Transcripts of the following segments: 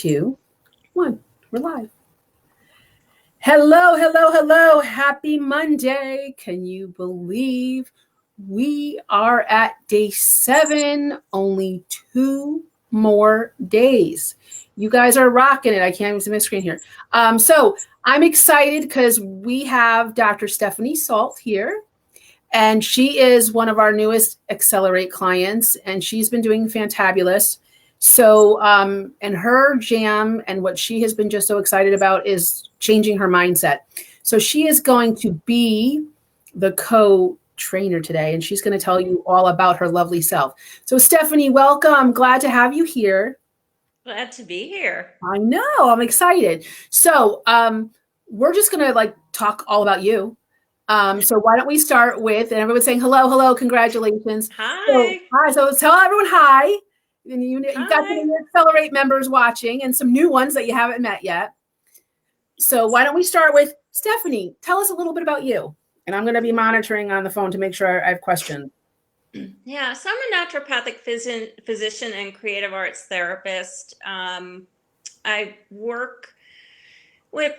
2, 1. We're live. Hello, hello, hello. Happy Monday. Can you believe we are at day 7? Only 2 more days. You guys are rocking it. I can't even see my screen here. So I'm excited because we have Dr. Stephanie Soalt here. And she is one of our newest Accelerate clients, and she's been doing fantabulous. So, and her jam and what she has been just so excited about is changing her mindset. So she is going to be the co-trainer today, and she's going to tell you all about her lovely self. So Stephanie, welcome. Glad to have you here. Glad to be here. I know, I'm excited. So we're just going to talk all about you. So why don't we start with, and everyone's saying hello, hello, congratulations. Hi. So tell everyone hi. And you've got some Hi. of your Accelerate members watching and some new ones that you haven't met yet. So why don't we start with Stephanie? Tell us a little bit about you. And I'm going to be monitoring on the phone to make sure I have questions. Yeah, so I'm a naturopathic physician and creative arts therapist. I work with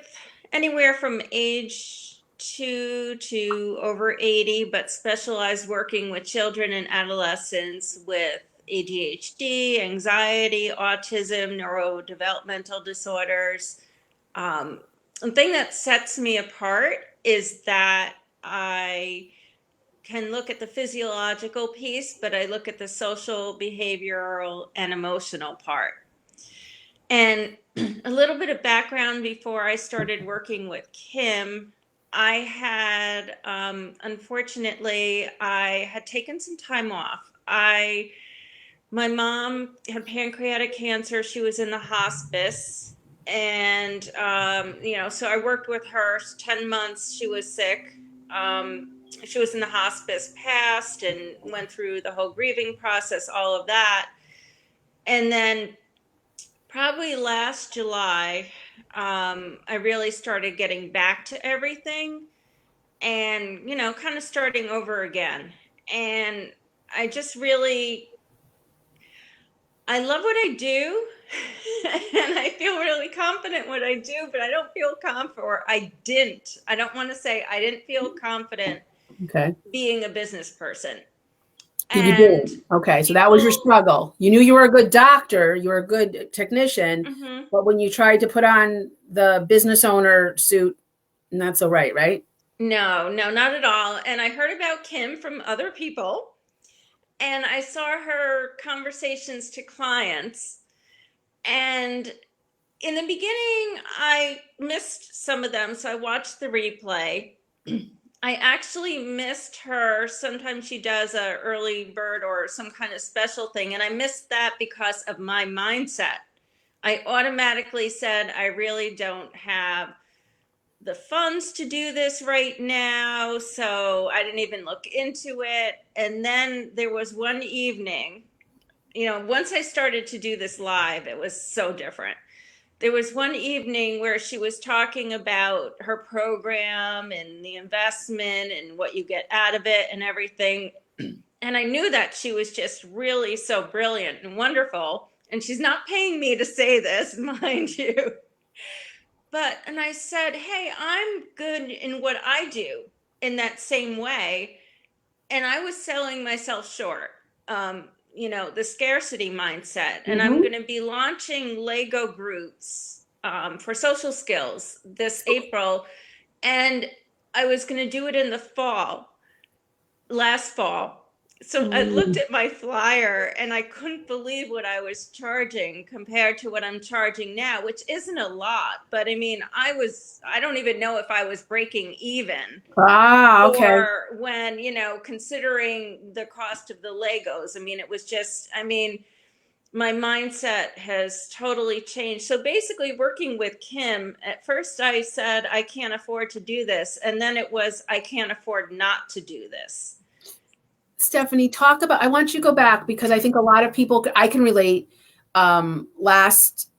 anywhere from age 2 to over 80, but specialize working with children and adolescents with ADHD, anxiety, autism, neurodevelopmental disorders. The thing that sets me apart is that I can look at the physiological piece, but I look at the social, behavioral, and emotional part. And a little bit of background before I started working with Kim. I had, unfortunately, I had taken some time off. My mom had pancreatic cancer. She was in the hospice. And, so I worked with her 10 months. She was sick. She was in the hospice, passed, and went through the whole grieving process, all of that. And then probably last July, I really started getting back to everything and, kind of starting over again. And I just really, I love what I do. And I feel really confident what I do, but I don't feel confident, or I don't want to say I didn't feel confident being a business person. You did. Okay, so that was your struggle. You knew you were a good doctor, you were a good technician, but when you tried to put on the business owner suit, not so right? No, not at all. And I heard about Kim from other people, and I saw her conversations to clients. And in the beginning, I missed some of them, so I watched the replay. I actually missed her. Sometimes she does a early bird or some kind of special thing, and I missed that because of my mindset. I automatically said, I really don't have the funds to do this right now, so I didn't even look into it. And then there was one evening, once I started to do this live, it was so different. There was one evening where she was talking about her program and the investment and what you get out of it and everything. And I knew that she was just really so brilliant and wonderful. And she's not paying me to say this, mind you. And I said, hey, I'm good in what I do in that same way. And I was selling myself short. The scarcity mindset. And I'm going to be launching Lego groups for social skills this April. And I was going to do it in the last fall. So I looked at my flyer and I couldn't believe what I was charging compared to what I'm charging now, which isn't a lot. But I mean, I don't even know if I was breaking even. Okay. Or when, considering the cost of the Legos, it was just, my mindset has totally changed. So basically working with Kim, at first I said, I can't afford to do this. And then it was, I can't afford not to do this. Stephanie, I want you to go back because I think a lot of people, I can relate. Last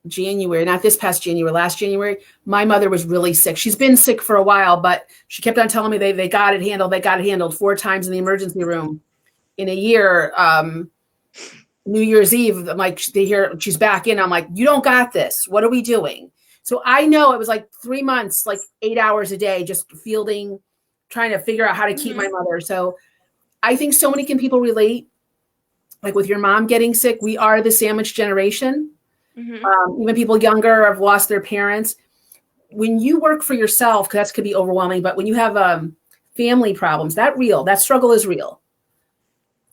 January, not this past January, last January, my mother was really sick. She's been sick for a while, but she kept on telling me they got it handled. They got it handled 4 times in the emergency room in a year. New Year's Eve, I'm like, they hear she's back in. I'm like, you don't got this. What are we doing? So I know it was like 3 months, like 8 hours a day, just fielding, trying to figure out how to keep my mother. So I think so many people relate. Like with your mom getting sick, we are the sandwich generation. Even people younger have lost their parents. When you work for yourself, because that could be overwhelming, but when you have family problems, that struggle is real.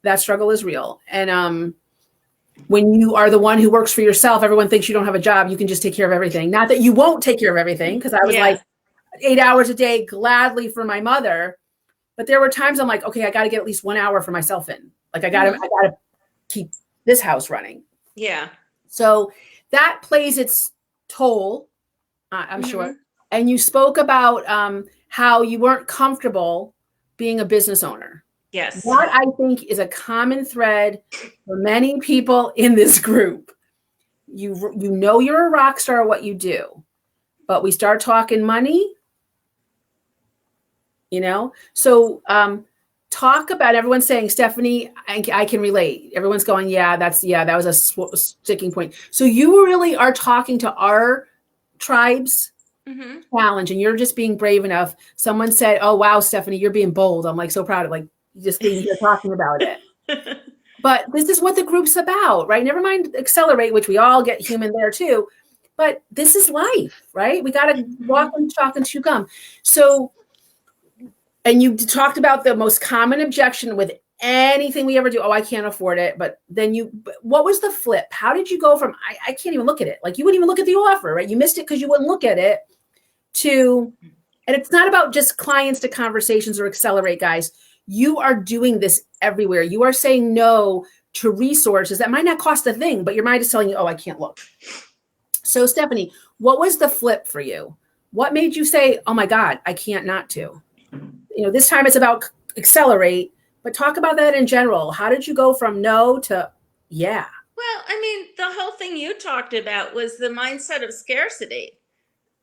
That struggle is real. And when you are the one who works for yourself, everyone thinks you don't have a job. You can just take care of everything. Not that you won't take care of everything, because I was like 8 hours a day gladly for my mother. But there were times I'm like, okay, I got to get at least 1 hour for myself in. Like I got to keep this house running. Yeah. So that plays its toll, I'm sure. And you spoke about how you weren't comfortable being a business owner. Yes. That I think is a common thread for many people in this group. You know you're a rock star at what you do, but we start talking money, So talk about everyone saying, Stephanie, I can relate. Everyone's going, that was a sticking point. So you really are talking to our tribe's challenge, and you're just being brave enough. Someone said, oh, wow, Stephanie, you're being bold. I'm like so proud of just being here talking about it. But this is what the group's about, right? Never mind accelerate, which we all get human there too. But this is life, right? We got to walk and talk and chew gum. So, and you talked about the most common objection with anything we ever do. Oh, I can't afford it. But then what was the flip? How did you go from, I can't even look at it. Like you wouldn't even look at the offer, right? You missed it because you wouldn't look at it to, and it's not about just clients to conversations or accelerate, guys. You are doing this everywhere. You are saying no to resources that might not cost a thing, but your mind is telling you, oh, I can't look. So Stephanie, what was the flip for you? What made you say, oh my God, I can't not to? This time it's about accelerate, but talk about that in general. How did you go from no to yeah? Well, I mean, the whole thing you talked about was the mindset of scarcity.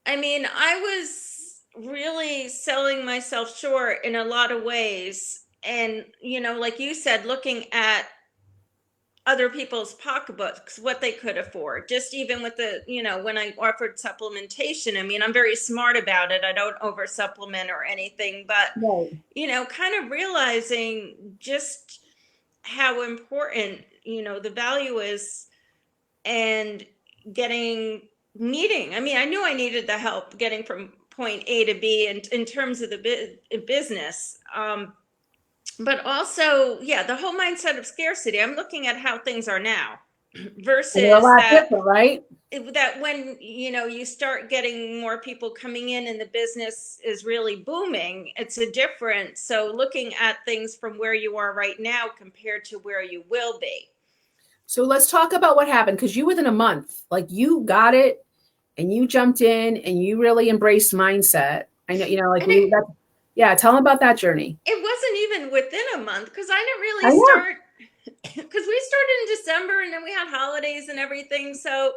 I mean, I was really selling myself short in a lot of ways. And, like you said, looking at other people's pocketbooks, what they could afford, just even with the, when I offered supplementation, I mean, I'm very smart about it. I don't over supplement or anything, but, kind of realizing just how important, the value is, and needing. I mean, I knew I needed the help getting from point A to B in terms of the business. But also, the whole mindset of scarcity. I'm looking at how things are now versus a lot different, right? That when, you start getting more people coming in and the business is really booming, it's a difference. So looking at things from where you are right now compared to where you will be. So let's talk about what happened, because you within a month, like you got it and you jumped in and you really embraced mindset. I know, tell them about that journey. It wasn't even within a month, because I didn't really start, because we started in December and then we had holidays and everything. So,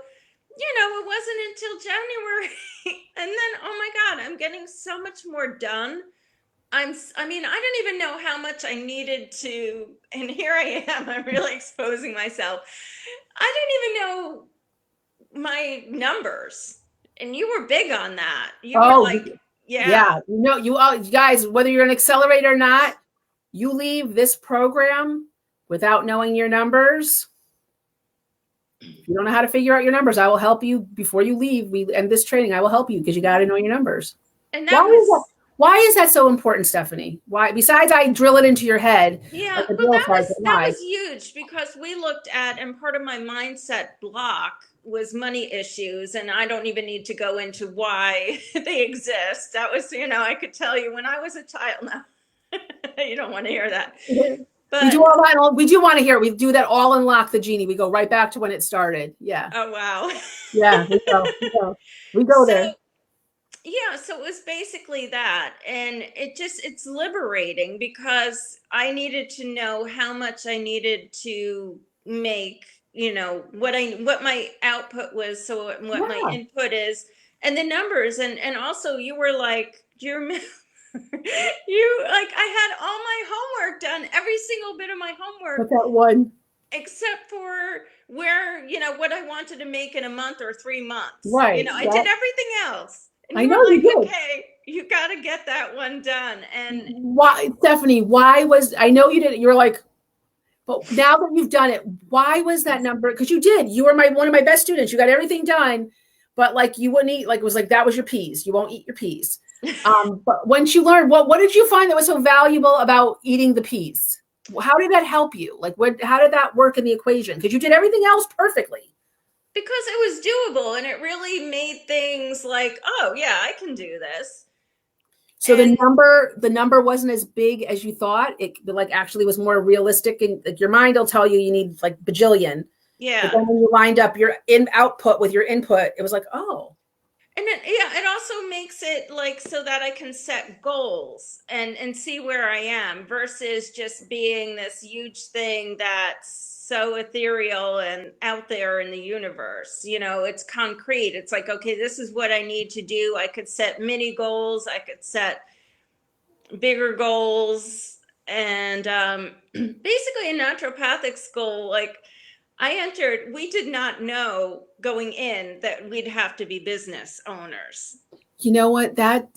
it wasn't until January. And then, oh my God, I'm getting so much more done. I didn't even know how much I needed to, and here I am, I'm really exposing myself. I didn't even know my numbers, and you were big on that. You were like, yeah. You all, guys, whether you're an accelerator or not, you leave this program without knowing your numbers. If you don't know how to figure out your numbers, I will help you before you leave. We end this training. I will help you, because you got to know your numbers. And why is that so important, Stephanie? Why, besides I drill it into your head? Yeah, that was huge, because we looked at, and part of my mindset block was money issues, and I don't even need to go into why they exist. That was, I could tell you when I was a child. Now, you don't want to hear that. But we do all that. We do want to hear. We do that all unlock the genie. We go right back to when it started. Yeah. Oh, wow. Yeah, we go there. Yeah, so it was basically that. And it's liberating, because I needed to know how much I needed to make, what my output was, so what my input is, and the numbers. And also you were like, do you remember? I had all my homework done, every single bit of my homework. But that one. except for where, what I wanted to make in a month or 3 months. Right. I Yeah. did everything else. And I you know were you like, did. okay, you got to get that one done. And Why, Stephanie, why was, I know you did, you were like, but now that you've done it, why was that number? Because you did. You were one of my best students. You got everything done, but like you wouldn't eat. Like it was like that was your peas. You won't eat your peas. But once you learned, what did you find that was so valuable about eating the peas? How did that help you? Like what? How did that work in the equation? Because you did everything else perfectly. because it was doable and it really made things like, oh, yeah, I can do this. So And the number wasn't as big as you thought. It like actually was more realistic, and like your mind will tell you you need like bajillion. But yeah. then when you lined up your output with your input, it was like, oh, And it also makes it like so that I can set goals and see where I am versus just being this huge thing that's so ethereal and out there in the universe. It's concrete. It's like, okay, this is what I need to do. I could set mini goals, I could set bigger goals. And basically, a naturopathic school, like I entered, we did not know going in that we'd have to be business owners. you know what? That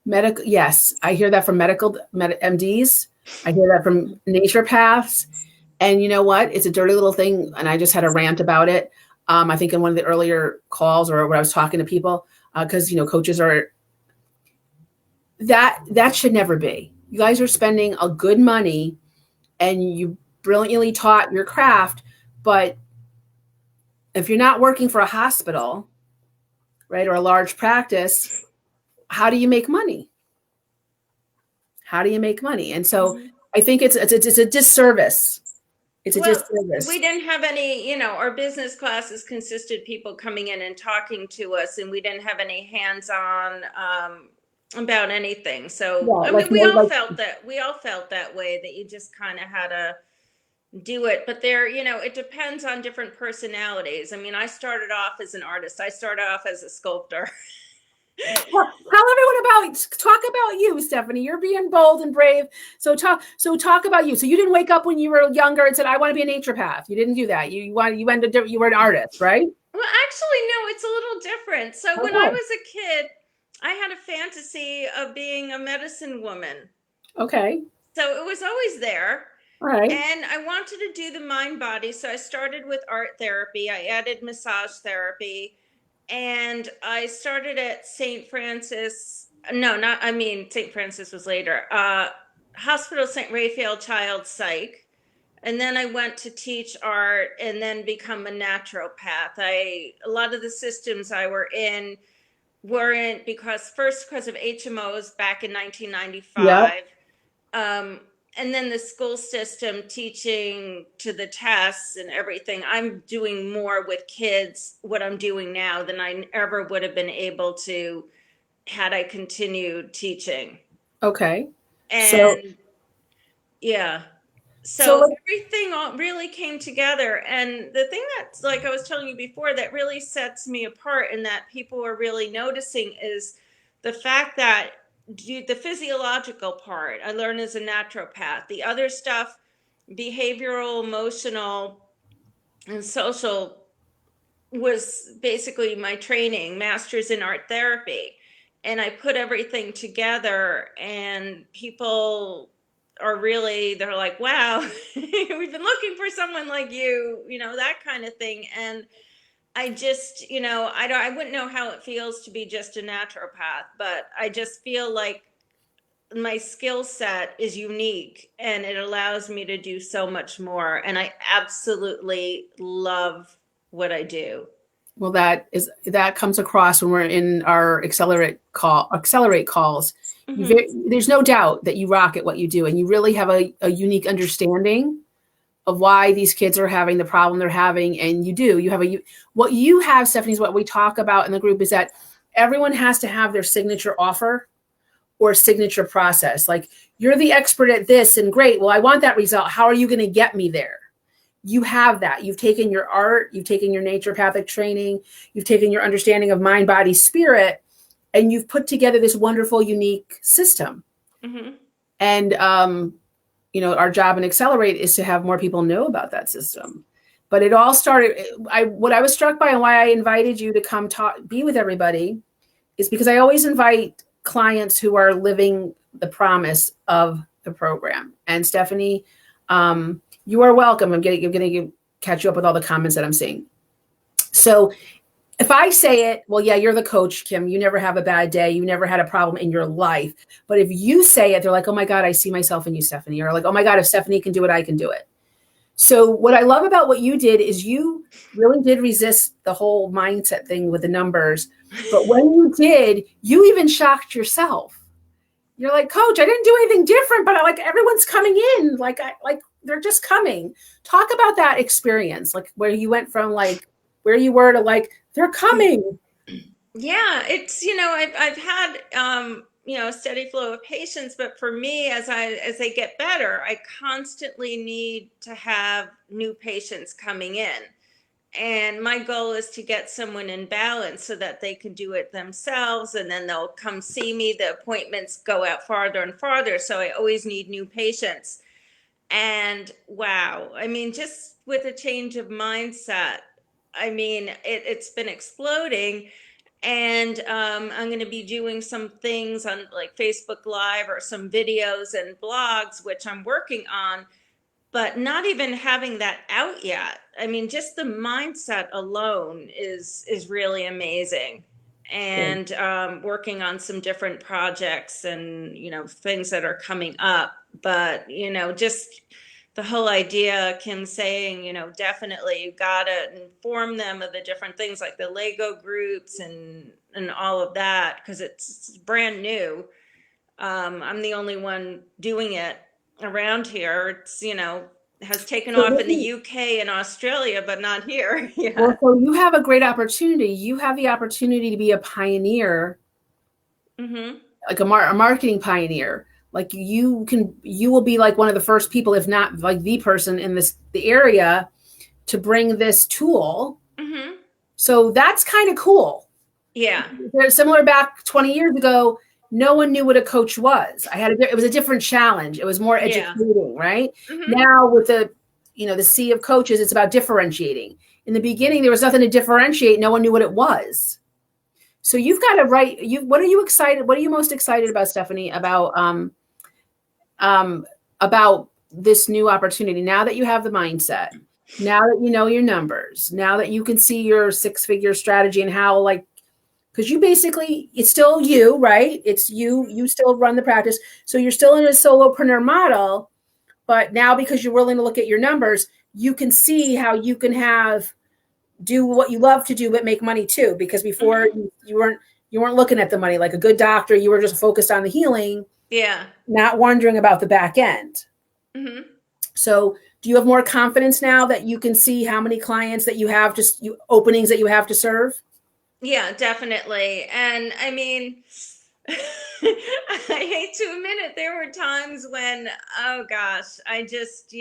medical, yes, I hear that from MDs. I hear that from naturopaths. And you know what? It's a dirty little thing. And I just had a rant about it. I think in one of the earlier calls or when I was talking to people, because coaches are that should never be. You guys are spending a good money, and you brilliantly taught your craft, but if you're not working for a hospital, right, or a large practice, how do you make money? How do you make money? And so Mhm. I think it's a disservice. It's a Well, we disservice. didn't have any, our business classes consisted people coming in and talking to us, and we didn't have any hands-on about anything. So, Yeah, I like mean, we more all like felt that. We all felt that way, that you just kind of had to do it. But there, it depends on different personalities. I mean, I started off as an artist. I started off as a sculptor. tell everyone talk about you, Stephanie. You're being bold and brave. So talk about you. So you didn't wake up when you were younger and said, I want to be a naturopath. You didn't do that. You were an artist, right? Well, actually, no, it's a little different. So when I Okay. was a kid, I had a fantasy of being a medicine woman. Okay. So it was always there. All right. And I wanted to do the mind body. So I started with art therapy. I added massage therapy. And I started at St. Francis. No, not, I mean, St. Francis was later. Hospital St. Raphael Child Psych. And then I went to teach art and then become a naturopath. A lot of the systems I were in weren't because of HMOs back in Yeah. 1995. Um, and then the school system teaching to the tests and everything. I'm doing more with kids what I'm doing now than I ever would have been able to had I continued teaching. Okay. So And yeah, so so like, everything all really came together. And the thing that's, like I was telling you before, that really sets me apart and that people are really noticing is the fact that the physiological part I learned as a naturopath. The other stuff, behavioral, emotional, and social, was basically my training, master's in art therapy. And I put everything together, and people are really, they're like, wow, we've been looking for someone like you, that kind of thing. And I just, I wouldn't know how it feels to be just a naturopath, but I just feel like my skill set is unique and it allows me to do so much more. And I absolutely love what I do. well, that comes across when we're in our accelerate calls. Hmm. There's no doubt that you rock at what you do, and you really have a unique understanding of why these kids are having the problem they're having. And you have what you have, Stephanie, is what we talk about in the group, is that everyone has to have their signature offer or signature process. Like, you're the expert at this, and great, well, I want that result. How are you going to get me there? You have that. You've taken your art, you've taken your naturopathic training, you've taken your understanding of mind, body, spirit, and you've put together this wonderful, unique system. Hmm. And our job in Accelerate is to have more people know about that system. But it all started, what I was struck by and why I invited you to come be with everybody is because I always invite clients who are living the promise of the program. And Stephanie, you are welcome. I'm going to catch you up with all the comments that I'm seeing. So if I say it, well, yeah, you're the coach, Kim. You never have a bad day. You never had a problem in your life. But if you say it, they're like, oh my God, I see myself in you, Stephanie. Or like, oh my God, if Stephanie can do it, I can do it. So what I love about what you did is you really did resist the whole mindset thing with the numbers. But when you did, you even shocked yourself. You're like, Coach, I didn't do anything different, but everyone's coming in. Like they're just coming. Talk about that experience, like where you went from like where you were to like, they're coming. Yeah, it's, I've had, a steady flow of patients, but for me, as they get better, I constantly need to have new patients coming in. And my goal is to get someone in balance so that they can do it themselves, and then they'll come see me. The appointments go out farther and farther, so I always need new patients. And wow, I mean, just with a change of mindset, I mean, it's been exploding. And I'm going to be doing some things on like Facebook Live or some videos and blogs, which I'm working on, but not even having that out yet. I mean, just the mindset alone is really amazing. And working on some different projects and things that are coming up. But just the whole idea, Kim saying, definitely you gotta inform them of the different things like the Lego groups and all of that, because it's brand new. I'm the only one doing it around here. It's, has taken off in the UK and Australia, but not here yet. Well, so you have a great opportunity. You have the opportunity to be a pioneer, like a marketing pioneer. Like you will be like one of the first people, if not like the person in the area to bring this tool. So that's kind of cool. Yeah. Similar back 20 years ago, no one knew what a coach was. It was a different challenge. It was more educating, right? Now with the sea of coaches, it's about differentiating. In the beginning, there was nothing to differentiate. No one knew what it was. So you've got to write. What are you excited? What are you most excited about, Stephanie? About this new opportunity. Now that you have the mindset, now that you know your numbers, now that you can see your 6-figure strategy and how because you basically, it's still you, right? It's you still run the practice. So you're still in a solopreneur model, but now because you're willing to look at your numbers, you can see how you can do what you love to do, but make money too. Because before you weren't looking at the money like a good doctor. You were just focused on the healing. Yeah. Not wondering about the back end. So do you have more confidence now that you can see how many clients that you have, openings that you have to serve? Yeah, definitely. And I mean, I hate to admit it, there were times when, oh gosh, I just,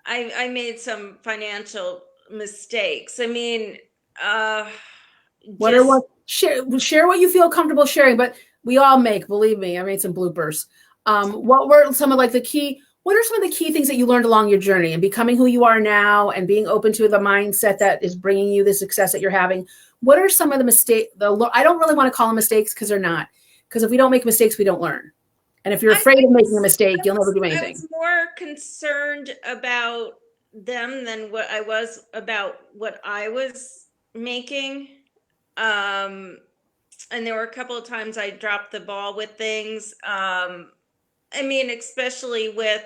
I made some financial mistakes. I mean, share what you feel comfortable sharing, but we all believe me, I made some bloopers. What are some of the key things that you learned along your journey and becoming who you are now and being open to the mindset that is bringing you the success that you're having? What are some of the mistakes? I don't really want to call them mistakes because they're not. Because if we don't make mistakes, we don't learn. And if you're afraid of making a mistake, you'll never do anything. I was more concerned about them than what I was about what I was making. And there were a couple of times I dropped the ball with things. I mean, especially with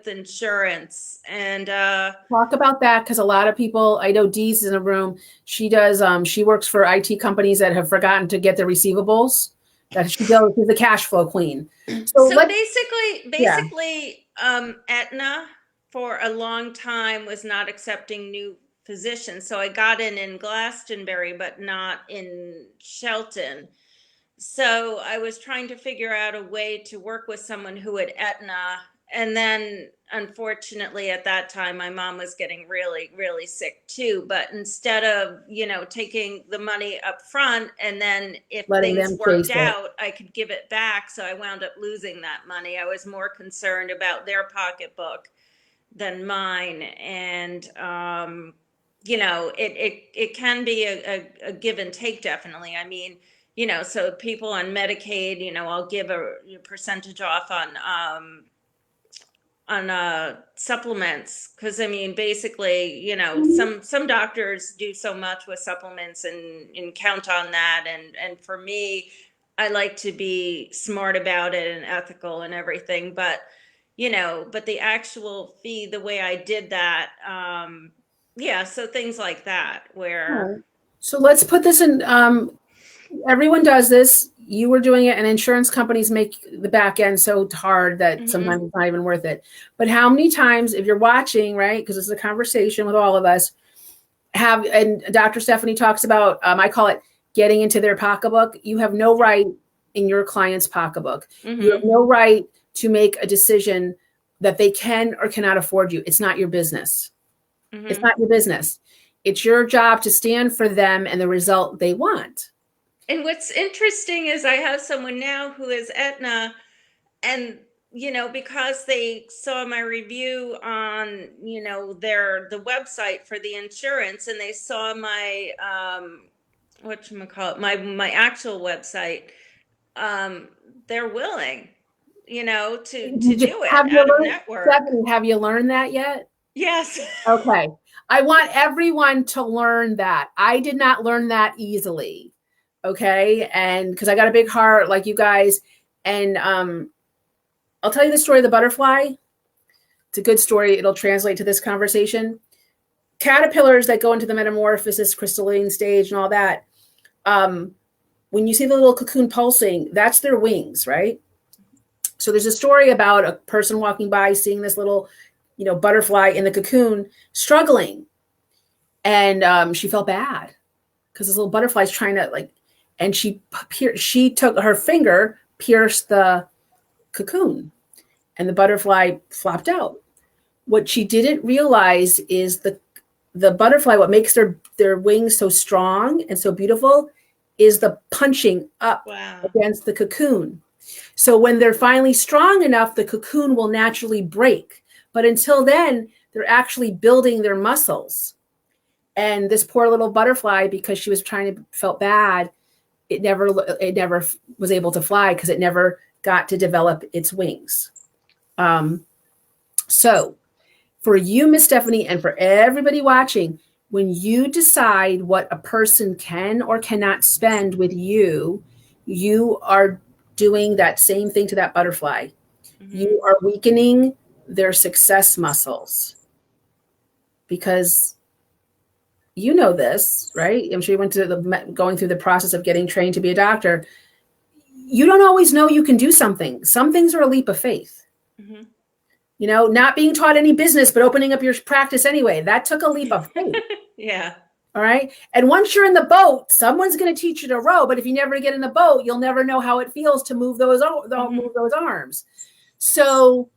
insurance and talk about that, because a lot of people, I know Dee's in the room. She does. She works for IT companies that have forgotten to get their receivables. That she's the cash flow queen. So basically, Aetna for a long time was not accepting new physicians. So I got in Glastonbury, but not in Shelton. So I was trying to figure out a way to work with someone who had Aetna. And then unfortunately, at that time, my mom was getting really, really sick too. But instead of, taking the money up front and then if Letting things them worked chase it. out, I could give it back. So I wound up losing that money. I was more concerned about their pocketbook than mine. And, it can be a give and take, definitely. I mean, so people on Medicaid, I'll give a percentage off on supplements, because I mean, basically, some doctors do so much with supplements and count on that, and for me, I like to be smart about it and ethical and everything. But but the actual fee, the way I did that, yeah, so things like that where. Right. So let's put this in. Everyone does this. You were doing it, and insurance companies make the back end so hard that Mhm. sometimes it's not even worth it. But how many times, if you're watching, right, because this is a conversation with all of us, and Dr. Stephanie talks about, I call it getting into their pocketbook. You have no right in your client's pocketbook. You have Mhm. no right to make a decision that they can or cannot afford you. It's not your business. It's Mhm. not your business. It's your job to stand for them and the result they want. And what's interesting is I have someone now who is Aetna, and because they saw my review on the website for the insurance, and they saw my whatchamacallit, my actual website, um they're willing to do it Have you out of learned, network. Stephanie, have you learned that yet? Yes. Okay. I want everyone to learn that. I did not learn that easily. Okay. And because I got a big heart like you guys. And I'll tell you the story of the butterfly. It's a good story. It'll translate to this conversation. Caterpillars that go into the metamorphosis, crystalline stage, and all that. Um, when you see the little cocoon pulsing, that's their wings, right? So there's a story about a person walking by, seeing this little, butterfly in the cocoon struggling, and she felt bad because this little butterfly's trying to and she took her finger, pierced the cocoon, and the butterfly flopped out. What she didn't realize is the butterfly, what makes their wings so strong and so beautiful is the punching up Wow. against the cocoon. So when they're finally strong enough, the cocoon will naturally break. But until then, they're actually building their muscles. And this poor little butterfly, because she was felt bad, it never was able to fly because it never got to develop its wings. So for you, Miss Stephanie, and for everybody watching, when you decide what a person can or cannot spend with you, you are doing that same thing to that butterfly. Mhm. You are weakening their success muscles because you know this, right? I'm sure you went to going through the process of getting trained to be a doctor. You don't always know you can do something. Some things are a leap of faith. Mhm. Not being taught any business, but opening up your practice anyway. That took a leap of faith. Yeah. All right. And once you're in the boat, someone's going to teach you to row. But if you never get in the boat, you'll never know how it feels to move those Mhm. arms. So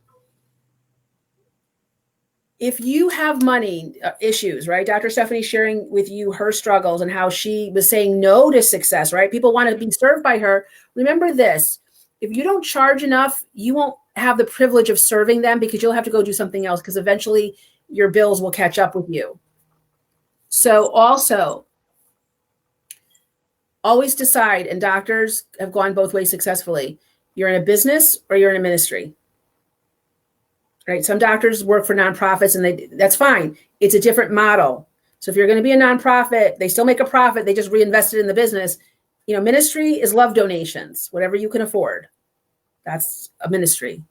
if you have money issues, right? Dr. Stephanie sharing with you her struggles and how she was saying no to success, right? People want to be served by her. Remember this: if you don't charge enough, you won't have the privilege of serving them because you'll have to go do something else because eventually your bills will catch up with you. So also always decide, and doctors have gone both ways successfully. You're in a business or you're in a ministry. Right? Some doctors work for nonprofits and that's fine. It's a different model. So if you're going to be a nonprofit, they still make a profit, they just reinvest it in the business. Ministry is love donations, whatever you can afford. That's a ministry.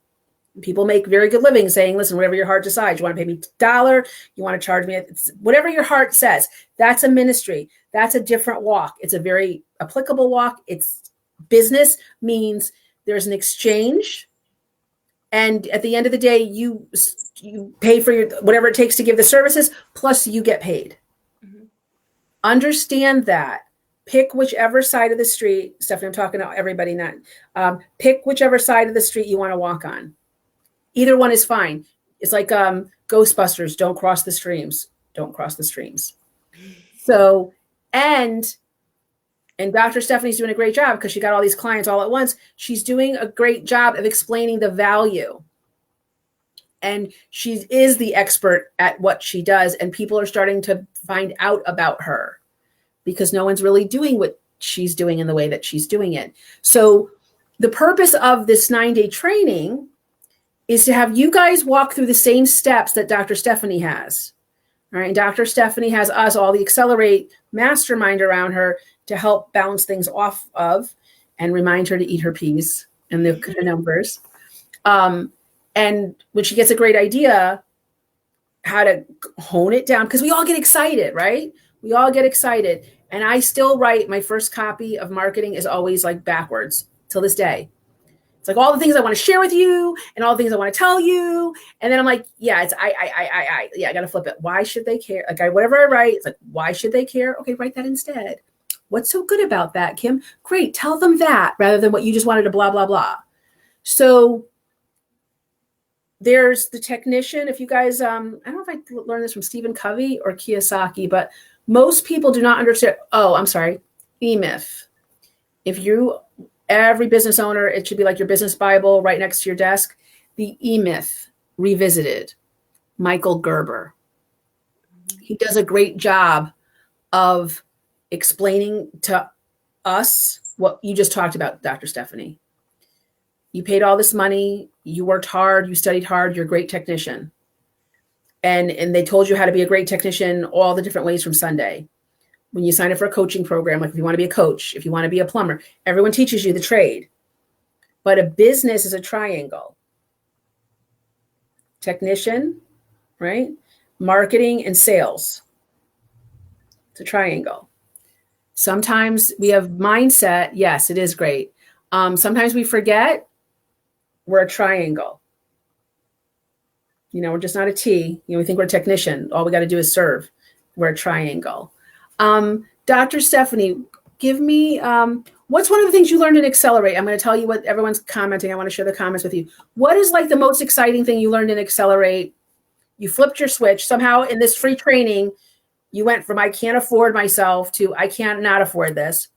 People make very good living saying, listen, whatever your heart decides, you want to pay me $1, you want to charge me, whatever your heart says, that's a ministry. That's a different walk. It's a very applicable walk. It's business means there's an exchange. And at the end of the day, you pay for whatever it takes to give the services, plus you get paid. Mhm. Understand that. Pick whichever side of the street, Stephanie, I'm talking to everybody, not pick whichever side of the street you want to walk on. Either one is fine. It's like Ghostbusters, don't cross the streams. Don't cross the streams. So, and Dr. Stephanie's doing a great job because she got all these clients all at once. She's doing a great job of explaining the value. And she is the expert at what she does. And people are starting to find out about her because no one's really doing what she's doing in the way that she's doing it. So the purpose of this 9-day training is to have you guys walk through the same steps that Dr. Stephanie has. All right. And Dr. Stephanie has us, all the Accelerate mastermind around her to help bounce things off of and remind her to eat her peas and the numbers. And when she gets a great idea, how to hone it down, because we all get excited, right? We all get excited. And I still write my first copy of marketing is always like backwards till this day. It's like all the things I want to share with you and all the things I want to tell you. And then I'm like, yeah, it's I got to flip it. Why should they care? Like whatever I write, it's like, why should they care? Okay, write that instead. What's so good about that, Kim? Great. Tell them that rather than what you just wanted to blah, blah, blah. So there's the technician. If you guys, I don't know if I learned this from Stephen Covey or Kiyosaki, but most people do not understand. Oh, I'm sorry. E-Myth. Every business owner, it should be like your business Bible right next to your desk. The E-Myth Revisited, Michael Gerber. He does a great job of explaining to us what you just talked about, Dr. Stephanie. You paid all this money, you worked hard, you studied hard, you're a great technician. And they told you how to be a great technician all the different ways from Sunday. When you sign up for a coaching program, like if you want to be a coach, if you want to be a plumber, everyone teaches you the trade. But a business is a triangle. Technician, right? Marketing and sales. It's a triangle. Sometimes we have mindset. Yes, it is great. Sometimes we forget we're a triangle. We're just not a T. We think we're a technician. All we got to do is serve. We're a triangle. Dr. Stephanie, give me, what's one of the things you learned in Accelerate? I'm going to tell you what everyone's commenting. I want to share the comments with you. What is like the most exciting thing you learned in Accelerate? You flipped your switch. Somehow in this free training, you went from I can't afford myself to I can't not afford this.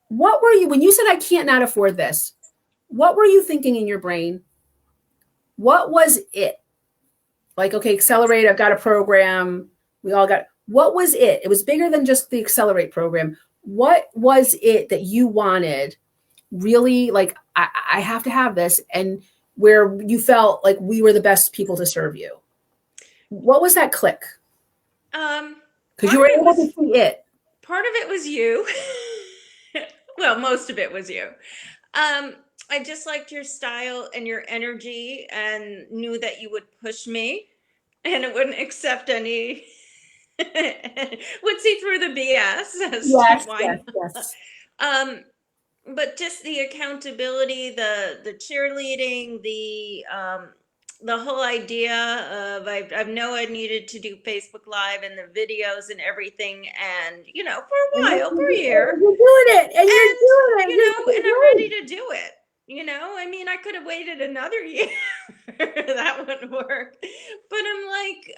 What were you, when you said I can't not afford this, what were you thinking in your brain? What was it? Like, okay, Accelerate, I've got a program. What was it? It was bigger than just the Accelerate program. What was it that you wanted really like, I have to have this, and where you felt like we were the best people to serve you? What was that click? Because you were able to see it. Part of it was you. Well, most of it was you. I just liked your style and your energy and knew that you would push me and it wouldn't accept any, would see through the BS. Yes. But just the accountability, the cheerleading, the whole idea of I know I needed to do Facebook Live and the videos and everything, and for a while, for a year, you're doing it, and you're doing it, and I'm ready to do it. I mean, I could have waited another year. That wouldn't work. But I'm like,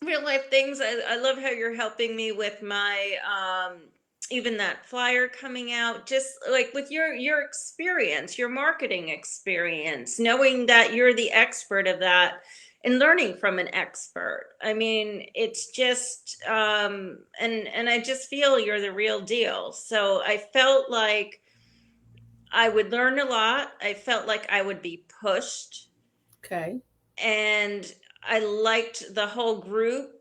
real life things. I love how you're helping me with my even that flyer coming out, just like with your experience, your marketing experience, knowing that you're the expert of that and learning from an expert. I mean, it's just and I just feel you're the real deal. So I felt like I would learn a lot. I felt like I would be pushed. Okay. And I liked the whole group.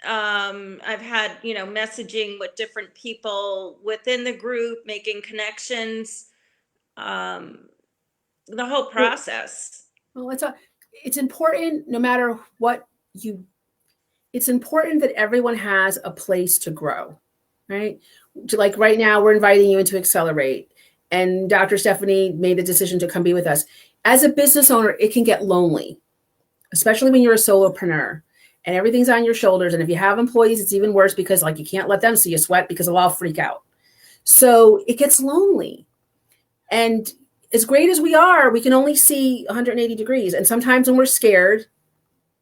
I've had, messaging with different people within the group, making connections, the whole process. Well, it's important no matter what it's important that everyone has a place to grow, right? Like right now, we're inviting you into Accelerate, and Dr. Stephanie made the decision to come be with us. As a business owner, it can get lonely, especially when you're a solopreneur and everything's on your shoulders. And if you have employees, it's even worse because like you can't let them see you sweat because they'll all freak out. So it gets lonely. And as great as we are, we can only see 180 degrees. And sometimes when we're scared,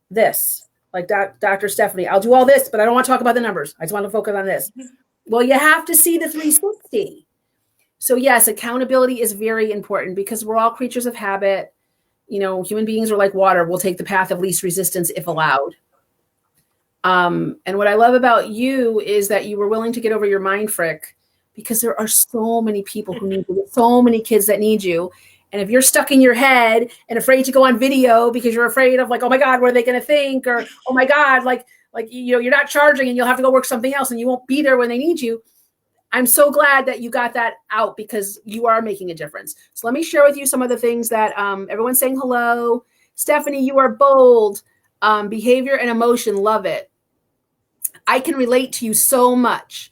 this, like Dr. Stephanie, I'll do all this, but I don't want to talk about the numbers. I just want to focus on this. Well, you have to see the 360. So yes, accountability is very important because we're all creatures of habit. You know, human beings are like water. We'll take the path of least resistance if allowed. And what I love about you is that you were willing to get over your mind frick, because there are so many people who need you, so many kids that need you. And if you're stuck in your head and afraid to go on video because you're afraid of, like, oh my God, what are they going to think? Or, oh my God, like, you know, you're not charging and you'll have to go work something else and you won't be there when they need you. I'm so glad that you got that out, because you are making a difference. So let me share with you some of the things that everyone's saying hello. Stephanie, you are bold. Behavior and emotion, love it. I can relate to you so much.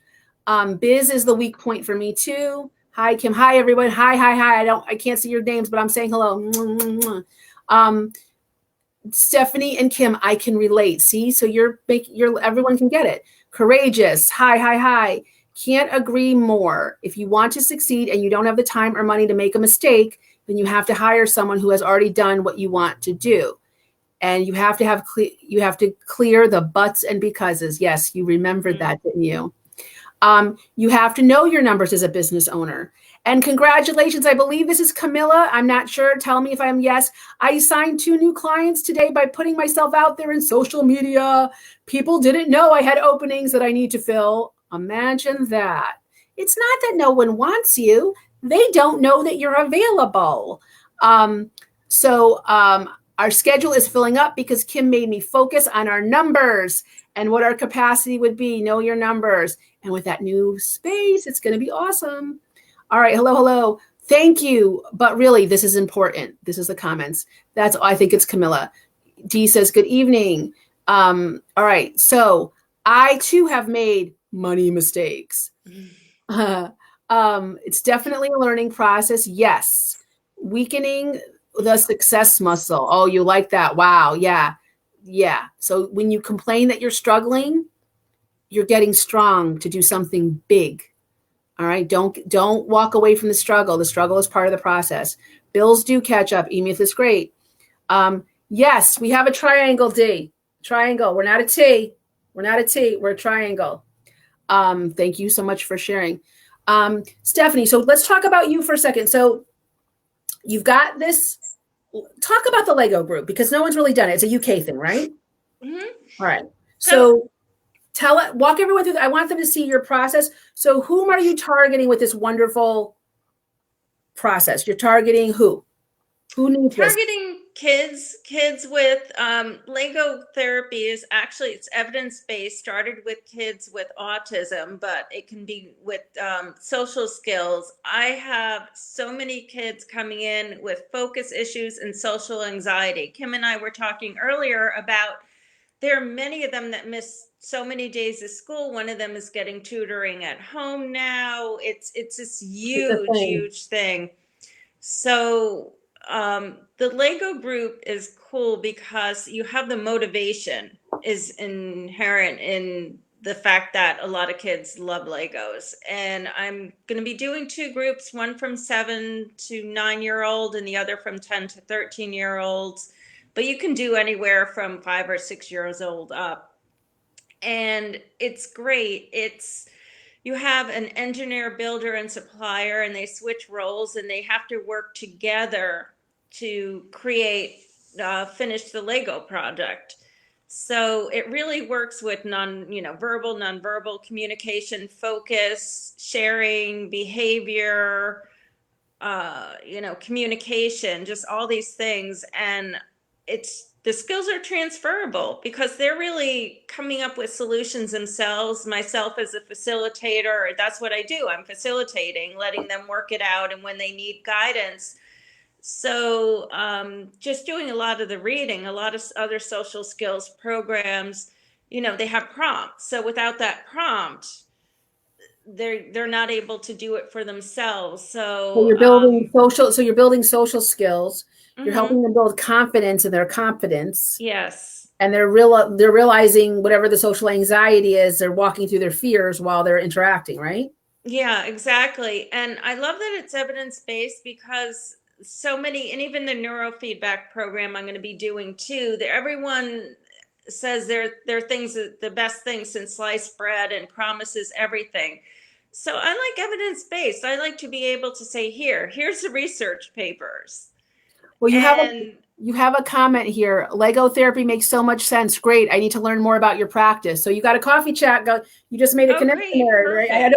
Biz is the weak point for me too. Hi, Kim. Hi, everyone. Hi. I can't see your names, but I'm saying hello. Stephanie and Kim, I can relate. See, so everyone can get it. Courageous. Hi. Can't agree more. If you want to succeed and you don't have the time or money to make a mistake, then you have to hire someone who has already done what you want to do. And you have to clear the buts and becauses. Yes, you remembered that, didn't you? You have to know your numbers as a business owner. And congratulations, I believe this is Camilla. I'm not sure. Tell me if I'm yes. I signed 2 new clients today by putting myself out there in social media. People didn't know I had openings that I need to fill. Imagine that. It's not that no one wants you. They don't know that you're available. Our schedule is filling up because Kim made me focus on our numbers and what our capacity would be. Know your numbers. And with that new space, it's going to be awesome. All right. Hello. Thank you. But really, this is important. This is the comments. I think it's Camilla. Dee says, good evening. All right. So I too have made money mistakes. It's definitely a learning process. Yes. Weakening the success muscle. Oh, you like that? Wow. Yeah. So when you complain that you're struggling, you're getting strong to do something big. All right. Don't walk away from the struggle. The struggle is part of the process. Bills do catch up. E-Myth is great. Yes, we have a triangle, D. Triangle. We're not a T. We're a triangle. Thank you so much for sharing. Stephanie, so let's talk about you for a second. So you've got this. Talk about the Lego group, because no one's really done it. It's a UK thing, right? Mm-hmm. All right. So walk everyone through. I want them to see your process. So whom are you targeting with this wonderful process? You're targeting who? Who needs this? Targeting kids with Lego therapy is actually, it's evidence-based, started with kids with autism, but it can be with social skills. I have so many kids coming in with focus issues and social anxiety. Kim and I were talking earlier about, there are many of them that miss so many days of school. One of them is getting tutoring at home now. It's this huge thing. So the Lego group is cool because you have the motivation is inherent in the fact that a lot of kids love Legos. And I'm going to be doing 2 groups, one from 7 to 9-year-old and the other from 10 to 13-year-olds. But you can do anywhere from 5 or 6 years old up. And it's great. You have an engineer, builder, and supplier, and they switch roles, and they have to work together to finish the Lego project. So it really works with verbal, nonverbal communication, focus, sharing, behavior, communication, just all these things. And the skills are transferable because they're really coming up with solutions themselves. Myself as a facilitator, that's what I do. I'm facilitating, letting them work it out, and when they need guidance. So just doing a lot of the reading, a lot of other social skills programs, they have prompts. So without that prompt, they're not able to do it for themselves. So you're building social. So you're building social skills. You're mm-hmm. helping them build confidence in their confidence. Yes. And they're realizing whatever the social anxiety is. They're walking through their fears while they're interacting, right? Yeah, exactly. And I love that it's evidence-based because so many, and even the neurofeedback program I'm going to be doing too, that everyone says they're things, the best things since sliced bread, and promises everything. So I like evidence-based. I like to be able to say, here's the research papers. Well, And you have a comment here. Lego therapy makes so much sense. Great. I need to learn more about your practice. So you got a coffee chat. Go. You just made a connection great, there, right?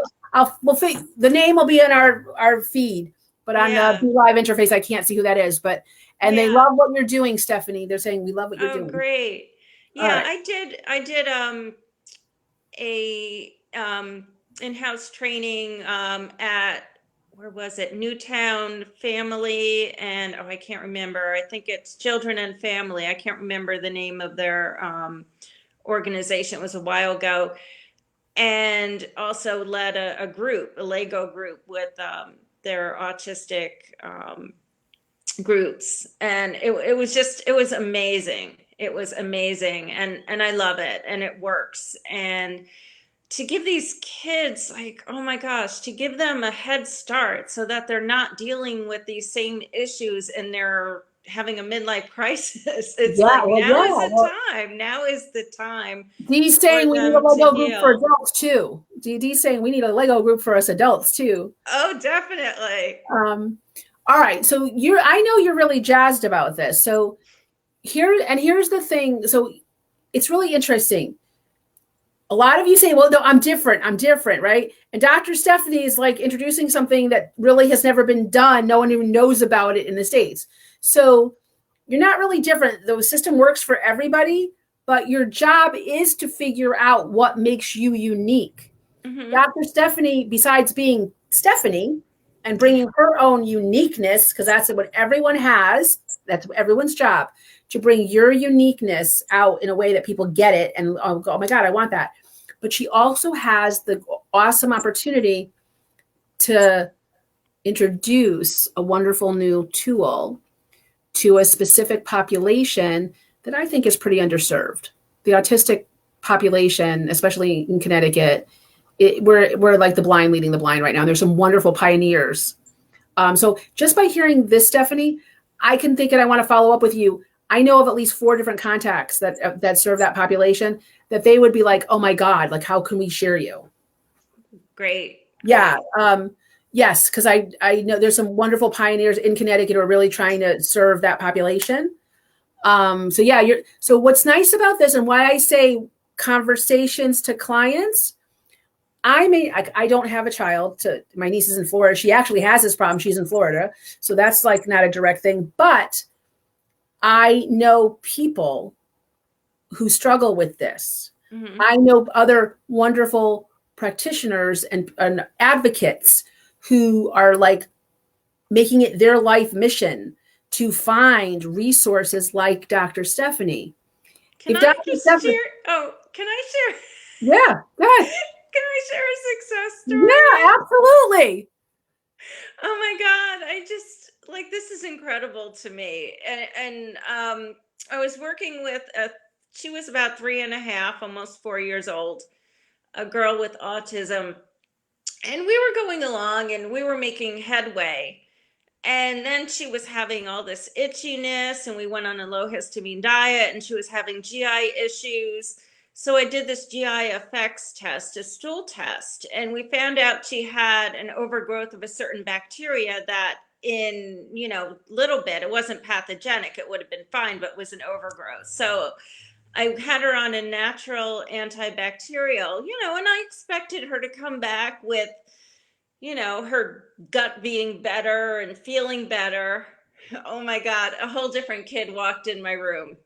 perfect. The name will be in our feed, but on the Yeah. Live interface, I can't see who that is. And they Yeah. love what you're doing, Stephanie. They're saying we love what you're Oh, doing. great. All Yeah, right. I did a in-house training at, where was it? Newtown Family, and I can't remember. I think it's Children and Family. I can't remember the name of their organization. It was a while ago. And also led a group, a Lego group with their autistic groups, and it was amazing. It was amazing, and I love it, and it works. And to give these kids, like, oh my gosh, to give them a head start so that they're not dealing with these same issues and they're having a midlife crisis. It's Yeah. like, Well, now is yeah. the Well, time. Now is the time Dee's for saying we need a them to Lego group for heal. adults too. Dee's saying we need a Lego group for us adults too. Oh, definitely. All right. So I know you're really jazzed about this. So here's the thing. So it's really interesting. A lot of you say, well, no, I'm different, right? And Dr. Stephanie is like introducing something that really has never been done. No one even knows about it in the States. So you're not really different. The system works for everybody, but your job is to figure out what makes you unique. Mm-hmm. Dr. Stephanie, besides being Stephanie and bringing her own uniqueness, because that's what everyone has, that's everyone's job, to bring your uniqueness out in a way that people get it and go, oh my God, I want that. But she also has the awesome opportunity to introduce a wonderful new tool to a specific population that I think is pretty underserved. The autistic population, especially in Connecticut, we're like the blind leading the blind right now. And there's some wonderful pioneers. So just by hearing this, Stephanie, I can think, and I want to follow up with you. I know of at least 4 different contacts that serve that population that they would be like, oh my God, like how can we share you? Great. Yeah. Yes, because I know there's some wonderful pioneers in Connecticut who are really trying to serve that population. So yeah, so what's nice about this and why I say conversations to clients, I don't have a child. My niece is in Florida. She actually has this problem. She's in Florida. So that's like not a direct thing. But I know people who struggle with this. Mm-hmm. I know other wonderful practitioners and advocates who are like making it their life mission to find resources like Dr. Stephanie. Can I just share? Oh, can I share? Yeah, go ahead. Can I share a success story? Yeah, absolutely. Oh my God. I just, like, this is incredible to me. And I was working with she was about 3.5, almost 4 years old, a girl with autism. And we were going along and we were making headway. And then she was having all this itchiness, and we went on a low histamine diet, and she was having GI issues. So I did this GI effects test, a stool test, and we found out she had an overgrowth of a certain bacteria that in, little bit, it wasn't pathogenic, it would have been fine, but was an overgrowth. So I had her on a natural antibacterial, and I expected her to come back with, her gut being better and feeling better. Oh my God, a whole different kid walked in my room.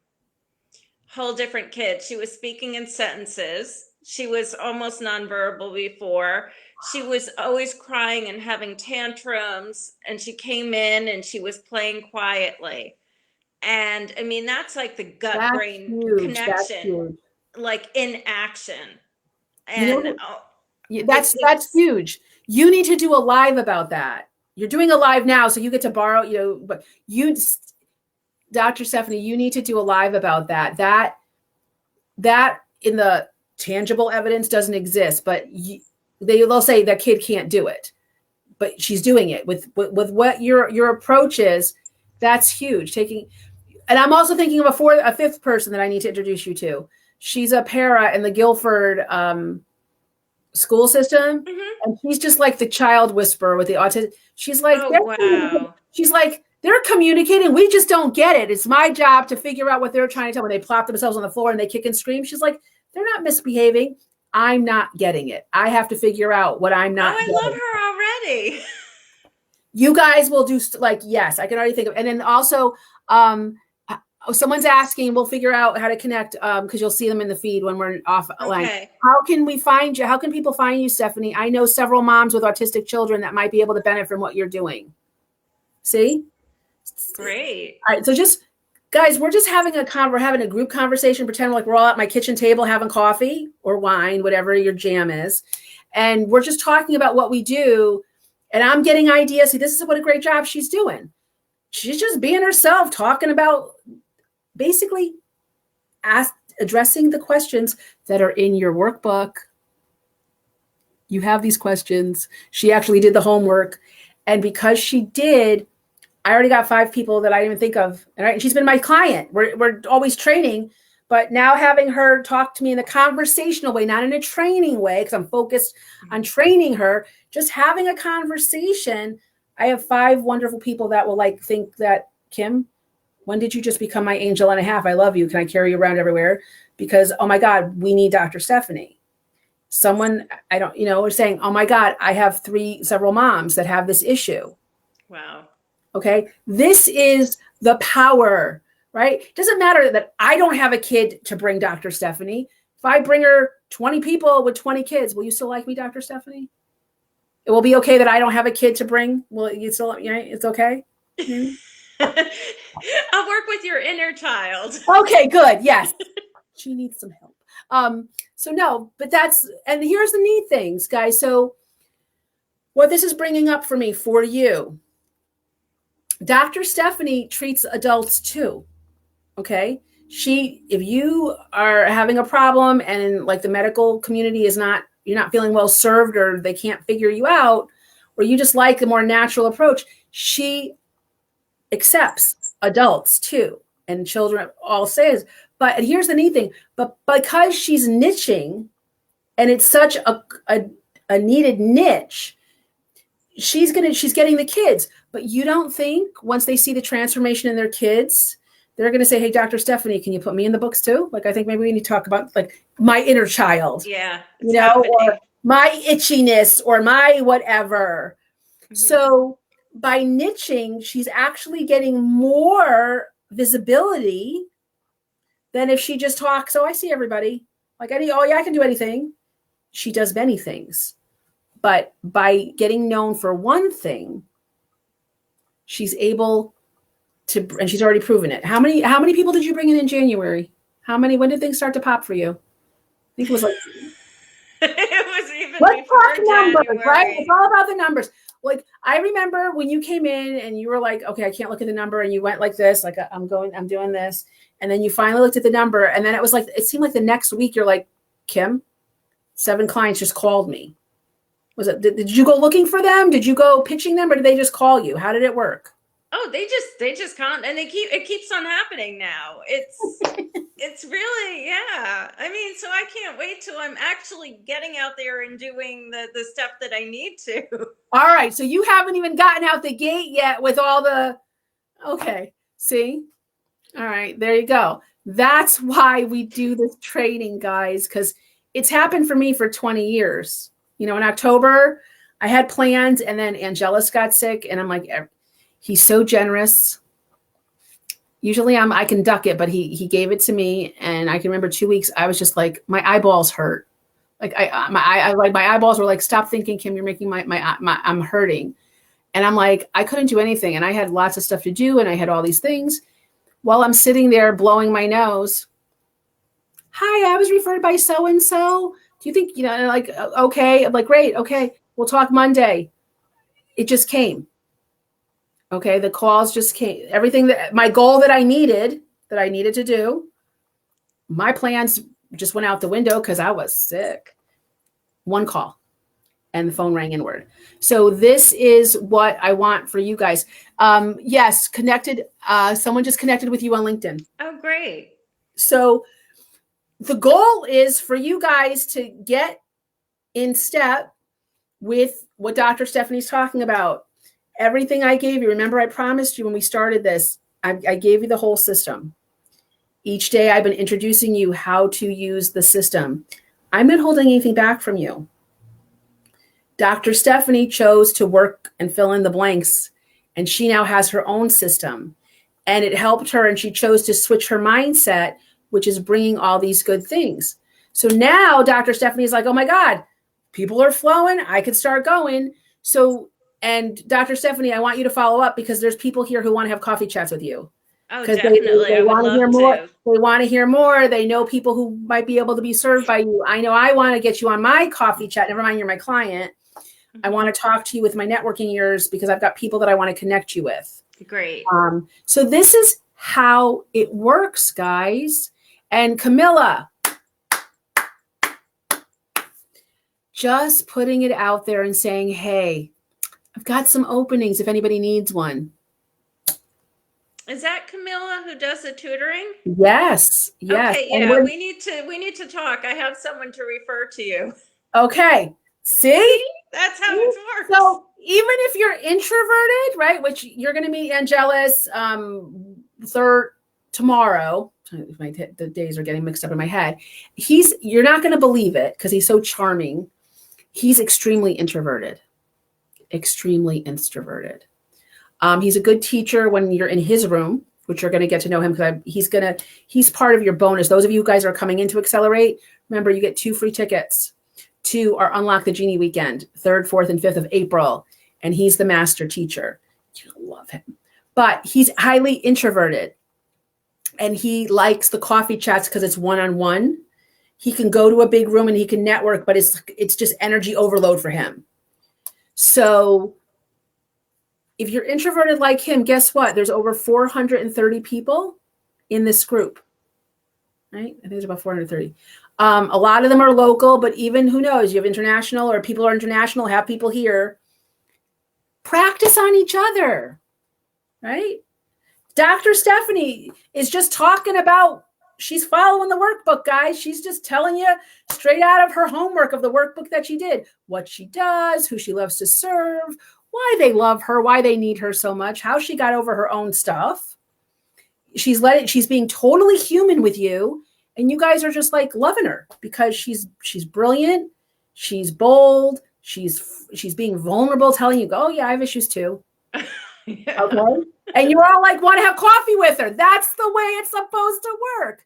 Whole different kid. She was speaking in sentences. She was almost nonverbal before. She was always crying and having tantrums. And she came in and she was playing quietly. And I mean, that's like the gut brain That's connection, huge. like in action. You And know, that's huge. You need to do a live about that. You're doing a live now, so you get to borrow, but Dr. Stephanie, you need to do a live about that. That in the tangible evidence doesn't exist, but they'll say that kid can't do it. but she's doing it with what your approach is. That's huge. And I'm also thinking of a fifth person that I need to introduce you to. She's a para in the Guilford school system, and she's just like the child whisperer with the autism. She's like, oh, wow. She's like, they're communicating. We just don't get it. It's my job to figure out what they're trying to tell when they plop themselves on the floor and they kick and scream. She's like, they're not misbehaving. I'm not getting it. I have to figure out what I'm not getting. I love her already. You guys will do yes, I can already think of. And then also, someone's asking, we'll figure out how to connect because you'll see them in the feed when we're offline. Okay. How can we find you? How can people find you, Stephanie? I know several moms with autistic children that might be able to benefit from what you're doing. See? Great. All right. So just, guys, we're just having we're having a group conversation. Pretend like we're all at my kitchen table having coffee or wine, whatever your jam is. And we're just talking about what we do. And I'm getting ideas. See, this is what a great job she's doing. She's just being herself, talking about basically addressing the questions that are in your workbook. You have these questions. She actually did the homework. And because she did, I already got 5 people that I didn't even think of. And she's been my client. We're always training. But now having her talk to me in a conversational way, not in a training way, because I'm focused on training her, just having a conversation. I have 5 wonderful people that will think that, Kim, when did you just become my angel and a half? I love you. Can I carry you around everywhere? Because, oh my God, we need Dr. Stephanie. Someone, we're saying, oh my God, I have several moms that have this issue. Wow. Okay. This is the power, right? It doesn't matter that I don't have a kid to bring Dr. Stephanie. If I bring her 20 people with 20 kids, will you still like me, Dr. Stephanie? It will be okay that I don't have a kid to bring. Will you still, it's okay? I'll work with your inner child. Okay, good. Yes. She needs some help. So no, but and here's the neat things, guys. So what this is bringing up for me, for you, Dr. Stephanie treats adults too. Okay. If you are having a problem and the medical community you're not feeling well served, or they can't figure you out, or you just like a more natural approach, she accepts adults too, and children all says. But here's the neat thing, but because she's niching and it's such a needed niche, she's getting the kids. But you don't think once they see the transformation in their kids, they're going to say, hey, Dr. Stephanie, can you put me in the books too? I think maybe we need to talk about my inner child. Yeah. Or my itchiness or my whatever. Mm-hmm. So by niching, she's actually getting more visibility than if she just talks. Oh, I see everybody. I can do anything. She does many things. But by getting known for one thing, she's able to, and she's already proven it. How many people did you bring in January? When did things start to pop for you? I think it was it was even let's before talk numbers, January. right? It's all about the numbers. I remember when you came in and you were like, okay, I can't look at the number. And you went like this, I'm doing this. And then you finally looked at the number. And then it seemed like the next week you're like, Kim, 7 clients just called me. Did you go looking for them? Did you go pitching them, or did they just call you? How did it work? Oh, they just can't, and it keeps on happening now. It's really, yeah. So I can't wait till I'm actually getting out there and doing the stuff that I need to. All right. So you haven't even gotten out the gate yet with all okay. See? All right. There you go. That's why we do this training, guys, because it's happened for me for 20 years. In October, I had plans, and then Angelus got sick, and I'm like, he's so generous. Usually I can duck it, but he gave it to me, and I can remember 2 weeks. I was just like, my eyeballs hurt. My eyeballs were like, stop thinking, Kim, you're making I'm hurting. And I'm like, I couldn't do anything. And I had lots of stuff to do, and I had all these things while I'm sitting there blowing my nose. Hi, I was referred by so-and-so. Do you think, okay. I'm like, great. Okay. We'll talk Monday. It just came. Okay. The calls just came. Everything my goal that I needed to do, my plans just went out the window because I was sick. One call. And the phone rang inward. So this is what I want for you guys. Yes, connected. Someone just connected with you on LinkedIn. Oh, great. So the goal is for you guys to get in step with what Dr. Stephanie's talking about. Everything I gave you, remember I promised you when we started this, I gave you the whole system. Each day I've been introducing you how to use the system. I'm not holding anything back from you. Dr. Stephanie chose to work and fill in the blanks, and she now has her own system. And it helped her, and she chose to switch her mindset, which is bringing all these good things. So now Dr. Stephanie is like, oh my God, people are flowing. I could start going. So, and Dr. Stephanie, I want you to follow up because there's people here who want to have coffee chats with you. Oh, Because definitely. they I would want to hear love more. to. They want to hear more. They know people who might be able to be served by you. I know I want to get you on my coffee chat. Never mind, you're my client. I want to talk to you with my networking ears because I've got people that I want to connect you with. Great. So this is how it works, guys. And Camilla, just putting it out there and saying, hey, I've got some openings if anybody needs one. Is that Camilla who does the tutoring? Yes. Okay, yeah, we need to talk. I have someone to refer to you. Okay. See? That's how it works. So even if you're introverted, right, which you're going to meet Angelus tomorrow. The days are getting mixed up in my head. You're not going to believe it because he's so charming. He's extremely introverted. Extremely introverted. He's a good teacher when you're in his room, which you're going to get to know him because he's part of your bonus. Those of you guys who are coming in to Accelerate, remember you get 2 free tickets to our Unlock the Genie weekend, 3rd, 4th, and 5th of April. And he's the master teacher. You love him. But he's highly introverted. And he likes the coffee chats because it's one-on-one. He can go to a big room and he can network, but it's just energy overload for him. So if you're introverted like him, guess what? There's over 430 people in this group. Right? I think it's about 430. A lot of them are local, but even who knows, you have international or people are international, have people here. Practice on each other, right? Dr. Stephanie is just talking about, she's following the workbook, guys. She's just telling you straight out of her homework of the workbook that she did, what she does, who she loves to serve, why they love her, why they need her so much, how she got over her own stuff. She's being totally human with you. And you guys are just like loving her because she's brilliant. She's bold. She's being vulnerable, telling you, oh yeah, I have issues too. Yeah. Okay. And you're all like, want to have coffee with her. That's the way it's supposed to work.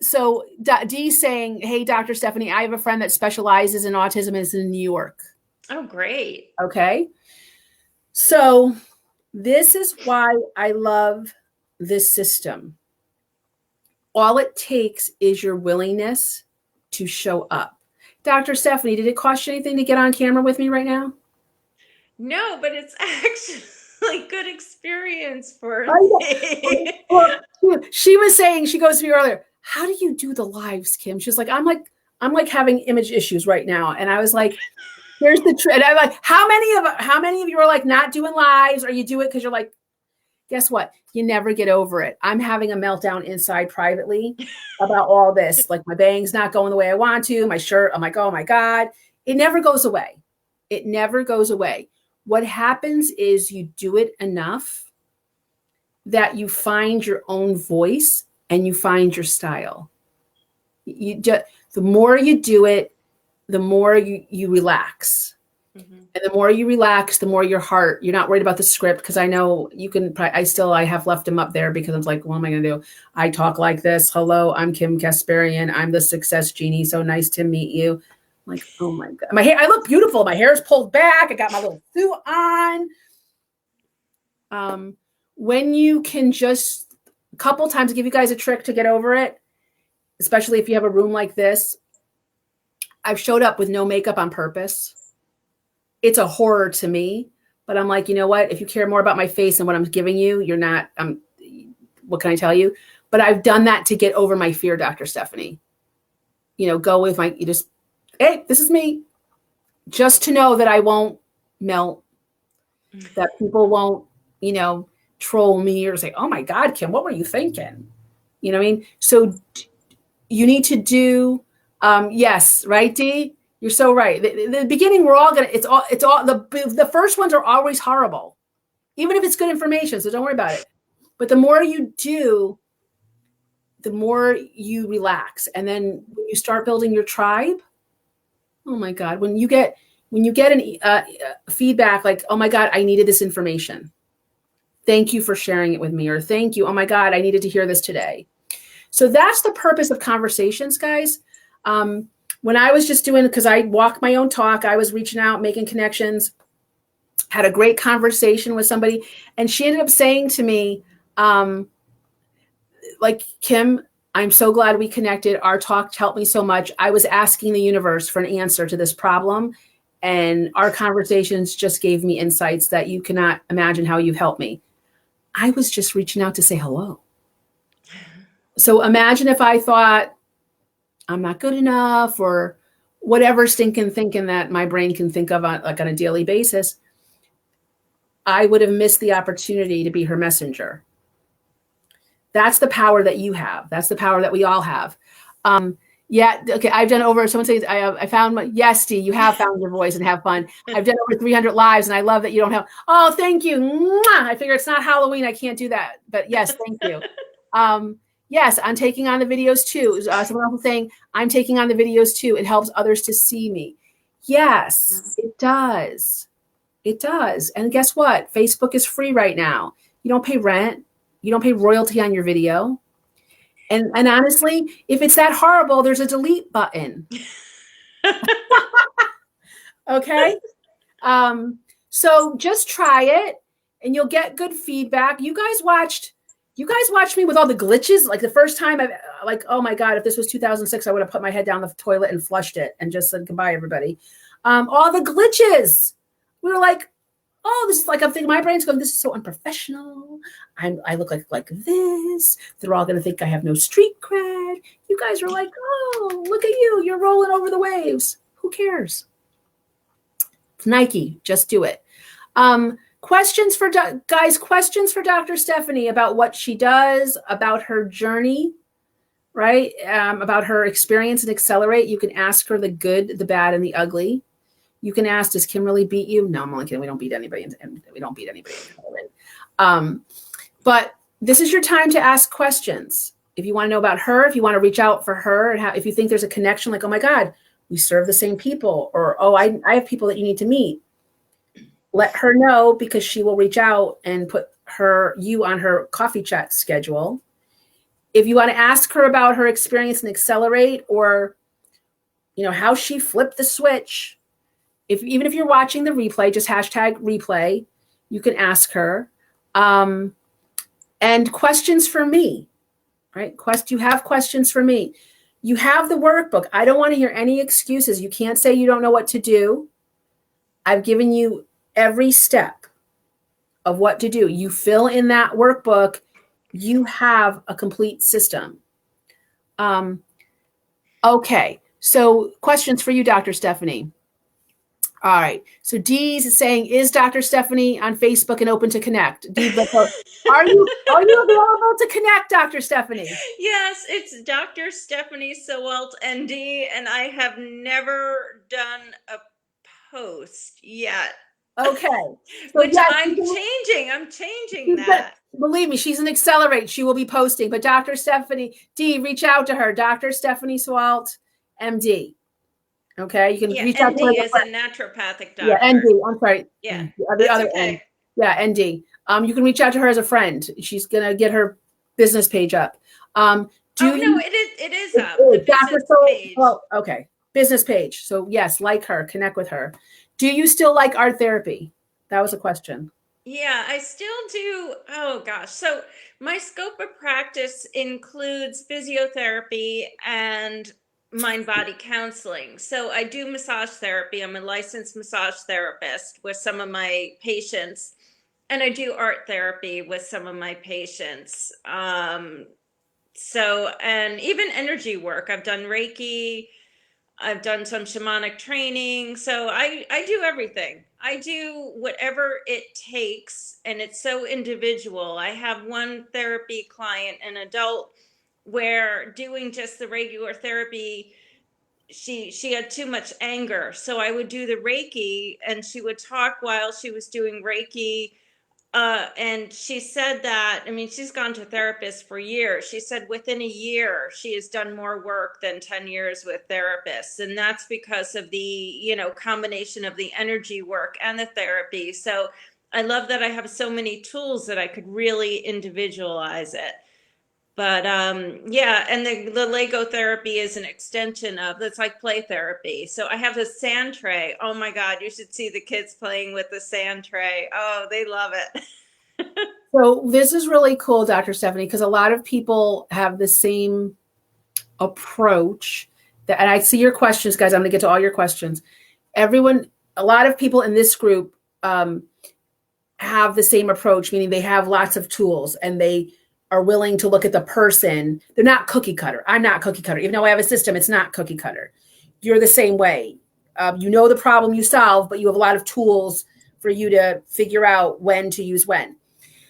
So Dee's saying, hey, Dr. Stephanie, I have a friend that specializes in autism and is in New York. Oh, great. Okay. So this is why I love this system. All it takes is your willingness to show up. Dr. Stephanie, did it cost you anything to get on camera with me right now? No, but it's actually good experience for me. Well, she was saying, she goes to me earlier, how do you do the lives, Kim? She's like, I'm like having image issues right now. And I was like, here's the trick. And I'm like, how many of you are like not doing lives, or you do it because you're like, guess what? You never get over it. I'm having a meltdown inside privately about all this. Like my bang's not going the way I want to. My shirt, I'm like, oh my God. It never goes away. It never goes away. What happens is you do it enough that you find your own voice and you find your style. The more you do it, the more you relax. Mm-hmm. And the more you relax, the more your heart, you're not worried about the script. Because I know you can, I have left them up there because I'm like, what am I going to do? I talk like this. Hello, I'm Kim Kasparian. I'm the success genie. So nice to meet you. I'm like, oh my God. My hair, I look beautiful. My hair is pulled back. I got my little suit on. When you can just a couple times give you guys a trick to get over it, especially if you have a room like this. I've showed up with no makeup on purpose. It's a horror to me, but I'm like, you know what? If you care more about my face and what I'm giving you, you're not, what can I tell you? But I've done that to get over my fear, Dr. Stephanie. Go with hey, this is me. just to know that I won't melt, that people won't, you know, troll me or say, oh my God, Kim, what were you thinking? You know what I mean? So you need to do, yes, right, Dee? You're so right. The beginning, we're all gonna. The first ones are always horrible, even if it's good information. So don't worry about it. But the more you do, the more you relax, and then when you start building your tribe, oh my God, when you get an feedback like, oh my God, I needed this information. Thank you for sharing it with me, or thank you. Oh my God, I needed to hear this today. So that's the purpose of conversations, guys. When I was just doing, because I walk my own talk, I was reaching out, making connections, had a great conversation with somebody, and she ended up saying to me, like, Kim, I'm so glad we connected. Our talk helped me so much. I was asking the universe for an answer to this problem, and our conversations just gave me insights that you cannot imagine how you've helped me. I was just reaching out to say hello. So imagine if I thought I'm not good enough or whatever stinking thinking that my brain can think of on, like on a daily basis, I would have missed the opportunity to be her messenger. That's the power that you have. That's the power that we all have. Yeah. Okay. I've done over, someone says, I found my, yes, Dee, you have found your voice and have fun. I've done over 300 lives and I love that you don't have, oh, thank you. Mwah! I figure it's not Halloween. I can't do that, but yes, thank you. Yes, I'm taking on the videos too. Someone else was saying, I'm taking on the videos too. It helps others to see me. Yes, it does. It does. And guess what? Facebook is free right now. You don't pay rent. You don't pay royalty on your video. And honestly, if it's that horrible, there's a delete button. Okay. So just try it and you'll get good feedback. You guys watched me with all the glitches. Like the first time I like, oh my God, if this was 2006, I would have put my head down the toilet and flushed it and just said goodbye, everybody. All the glitches. We were like, oh, this is like, I'm thinking, my brain's going, this is so unprofessional. I look like this. They're all going to think I have no street cred. You guys are like, oh, look at you. You're rolling over the waves. Who cares? It's Nike. Just do it. Questions for Dr. Stephanie about what she does, about her journey, right? About her experience and Accelerate. You can ask her the good, the bad, and the ugly. You can ask, does Kim really beat you? No, I'm only kidding. We don't beat anybody. We don't beat anybody. But this is your time to ask questions. If you want to know about her, if you want to reach out for her, and if you think there's a connection, like, oh my God, we serve the same people, or, oh, I have people that you need to meet. Let her know, because she will reach out and put you on her coffee chat schedule. If you want to ask her about her experience in Accelerate, or, you know, how she flipped the switch, even if you're watching the replay, just hashtag replay, you can ask her. And questions for me, right? You have questions for me. You have the workbook. I don't want to hear any excuses. You can't say you don't know what to do. I've given you every step of what to do. You fill in that workbook. You have a complete system. Okay. So questions for you, Dr. Stephanie. All right. So Dee's saying, is Dr. Stephanie on Facebook and open to connect? Dee, are you available to connect, Dr. Stephanie? Yes, it's Dr. Stephanie Soalt, ND, and I have never done a post yet. Okay. So Which yes, I'm changing that. Believe me, she's an Accelerate. She will be posting. But Dr. Stephanie, Dee, reach out to her. Dr. Stephanie Soalt, MD. Okay, you can reach out to her. ND is a naturopathic doctor. Yeah, ND. I'm sorry. Yeah, the other okay. End. Yeah, ND. You can reach out to her as a friend. She's gonna get her business page up. No, it is up. The business page. Oh, okay. Business page. So yes, like her, connect with her. Do you still like art therapy? That was a question. Yeah, I still do. Oh gosh. So my scope of practice includes physiotherapy and mind-body counseling. So I do massage therapy. I'm a licensed massage therapist with some of my patients, and I do art therapy with some of my patients. So, and even energy work. I've done Reiki. I've done some shamanic training. So I do everything. I do whatever it takes. And it's so individual. I have one therapy client, an adult, where doing just the regular therapy, she had too much anger. So I would do the Reiki and she would talk while she was doing Reiki. And she said that, I mean, she's gone to therapists for years. She said within a year, she has done more work than 10 years with therapists. And that's because of the, combination of the energy work and the therapy. So I love that I have so many tools that I could really individualize it. But yeah, and the Lego therapy is an extension of that's like play therapy. So I have the sand tray. Oh my God, you should see the kids playing with the sand tray. Oh, they love it. So this is really cool, Dr. Stephanie, because a lot of people have the same approach. And I see your questions, guys. I'm going to get to all your questions. A lot of people in this group have the same approach, meaning they have lots of tools and they are willing to look at the person. They're not cookie cutter. I'm not cookie cutter. Even though I have a system, it's not cookie cutter. You're the same way. You know the problem you solve, but you have a lot of tools for you to figure out when to use when.